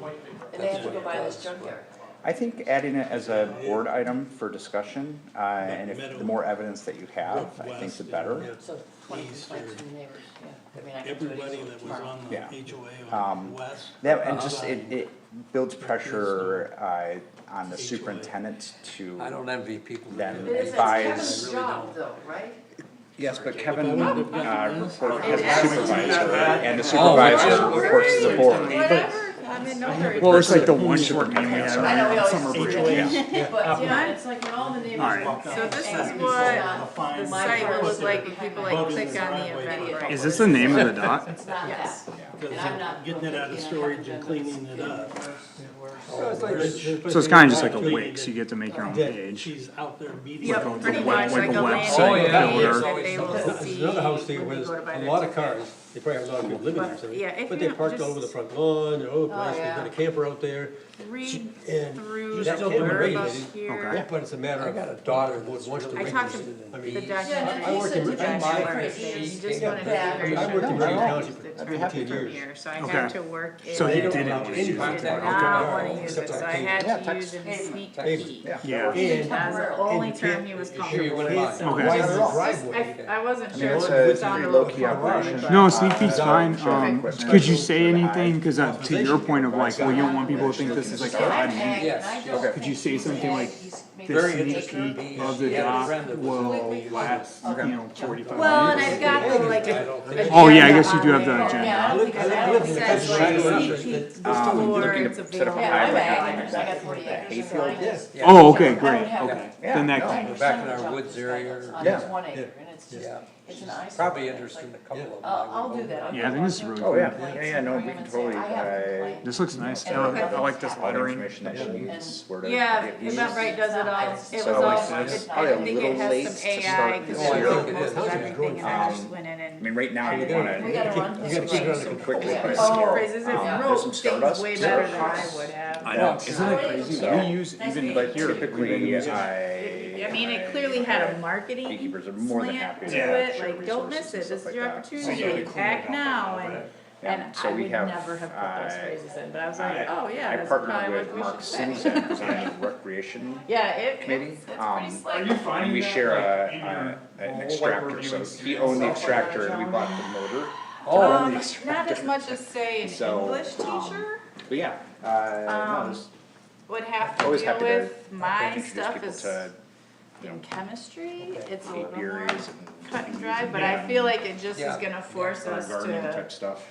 and they have to go by this junkyard. I think adding it as a board item for discussion, and if the more evidence that you have, I think the better. So 20 East complaints or from the neighbors, yeah. I mean, I can tell you Everybody that was tomorrow. on the Yeah. HOA on west. That, and just, it builds pressure, on the superintendent to I don't envy people who then do It is, it's advise. Kevin's job though, right? Yes, but Kevin, wouldn't have report has a supervisor, and the supervisor reports to the board. Whatever, I'm in no hurry. well, it's like the one short meeting we had I know, we on always Summer say Bridge. that. But, you know, it's like when all the neighbors Alright. walk out. So this and is it's what not the my site will first look like if people like click on the event right. Is this the name of the dot? It's not Yes. that. Because And I'm not getting it out of looking at storage it. and cleaning it up. So it's like- So it's kinda just like a Wix, you get to make your own page. She's out there beating. Yep, up pretty the much like like a a website landing builder. page that they will There's see another house thing when where they there's go to buy a their lot of ticket. cars, they probably have a lot of people living there, But, so, yeah, if but you they parked all over the just- front lawn, they're all over the place, they've yeah. got a camper out there. read And through you the still do the blurb rating, up they didn't- here. But it's a matter I of. got a daughter who that's wants to really I talked to interested. I the mean, documentary. I worked in- the I documentary, she- he she just got wanted to bad. figure I worked in out Green how County to for determine 10 from years. here, so I Okay. had to work in. So he They don't didn't allow use any it. Did contact not with wanna the use except it, so on I cable. had Yeah, to text. use in sneak Text. peek. Yeah. Yeah. And, As the only term he was Sure you comfortable wouldn't with, mind. so. Okay. why is Just- the driveway? I wasn't I mean, sure it's if a it was pretty on the low-key local operation. but- No, sneak peek's fine, equipment could you is say for the high. anything, cause to your point of like, well, you don't want people to think this is like Yeah, odd. and Yes. I don't Okay. Could you say think something like, he's the Very sneak interesting. peek of the He had a dock friend that was- will last, you know, 45 Well, and minutes? I've got the like. I don't think- Oh, yeah, I guess you do have the agenda on agenda. Yeah, I don't think I I live don't in think the that's country. right. Right. Sneak peek looking before to it's set up a available. Yeah, I'm hybrid ag, I got 40 acres, so I just. Yeah. Oh, okay, I great, don't have okay, Yeah, then that no. can, We're back in our woods area. On Yeah. this 1 acre, and it's just, Yeah. it's an eyesore. Probably It's interesting, like- a couple of them. I'll do that. I'll Yeah, I get think this is one really of Oh, them yeah, complaints yeah, no, and we bring can them and say, totally, I have a complaint. this looks nice, I And like, I like this all the lettering. information that she needs, where to Yeah, get these. Eventbrite does it all. It was So, all, like, it- it's I probably a think it little has late some to AI, start cause this it year. wrote most of everything and I just went in I and. mean, right now, you We wanna gotta run You this gotta keep it way. under so control. quickly. Yeah. but- Oh. Crazy, as if There's wrote some things Stardust way better than I costs. would have. I know, isn't it crazy? So- We use even But here, typically, I mean, it clearly had a marketing beekeepers are more than slant happy to to it, share like, don't resources miss and it, this stuff is your like that. opportunity, act now, Yeah, and so I we would have, never have put those phrases in, but I was like, I- oh, yeah, I that's partnered probably with what we Mark should say. Sinzak, who's on the recreation Yeah, it's committee. pretty Are slick. And we share an extractor, so he owned the extractor and we bought the motor. Oh, Not as much as say an So, English teacher But yeah, no, this, would have to always deal happy to with, my introduce stuff people is to in chemistry, it's a apiaries little more and cut and dry, but I feel like it just is Yeah. gonna force us gardening to type stuff.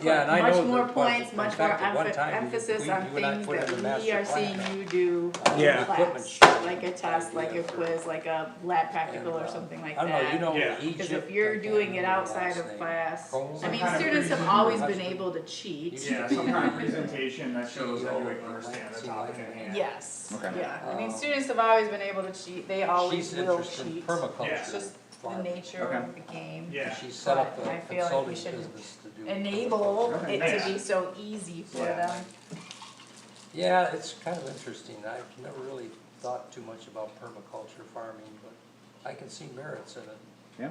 yeah, and I know much that, more but points, in much more fact, at one emphasis time, emphasis we- on you and I things put in the that we master are plan. seeing you do Yeah. in Equipment class, shop. like a test, like a quiz, like a lab practical or something like I don't know, you that. know, Yeah. Egypt. Cause if you're I can't doing it remember the outside last of name. class, Coles? I mean, kind of students have reason- always been able to cheat. Yeah, some kind of presentation that shows that you understand the topic at hand. Yes, Okay. yeah, I mean, students have always been able to cheat, they always She's will interested in cheat. permaculture. It's just the farming. nature Okay. of the game. Yeah. She set up But I a feel like we consulting should business to do. Enable Okay. it to be so easy for Yeah. them. Yeah, it's kind of interesting. I've never really thought too much about permaculture farming, but I can see merits in it. Yeah.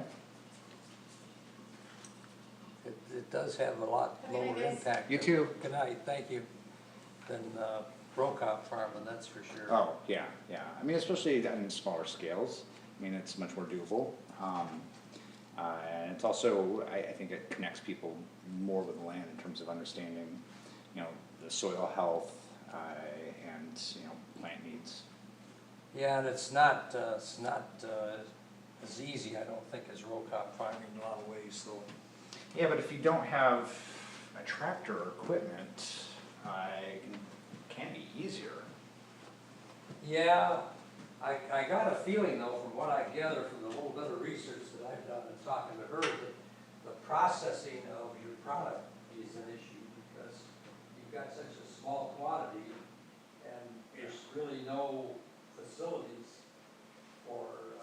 It does have a lot lower impact. You too. Good night, thank you. Than row crop farming, that's for sure. Oh, yeah, yeah. I mean, especially on smaller scales. I mean, it's much more doable. And it's also, I think it connects people more with the land in terms of understanding, you know, the soil health, and, you know, plant needs. Yeah, and it's not as easy, I don't think, as row crop farming in a lot of ways, so. Yeah, but if you don't have a tractor or equipment, it can be easier. Yeah, I got a feeling though, from what I gather from the little bit of research that I've done and talking to her, that the processing of your product is an issue because you've got such a small quantity and there's really no facilities for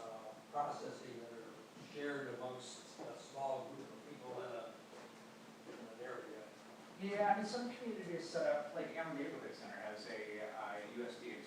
processing that are shared amongst a small group of people in an area. Yeah, I mean, some communities set up, like Amber Neighborhood Center has a USDA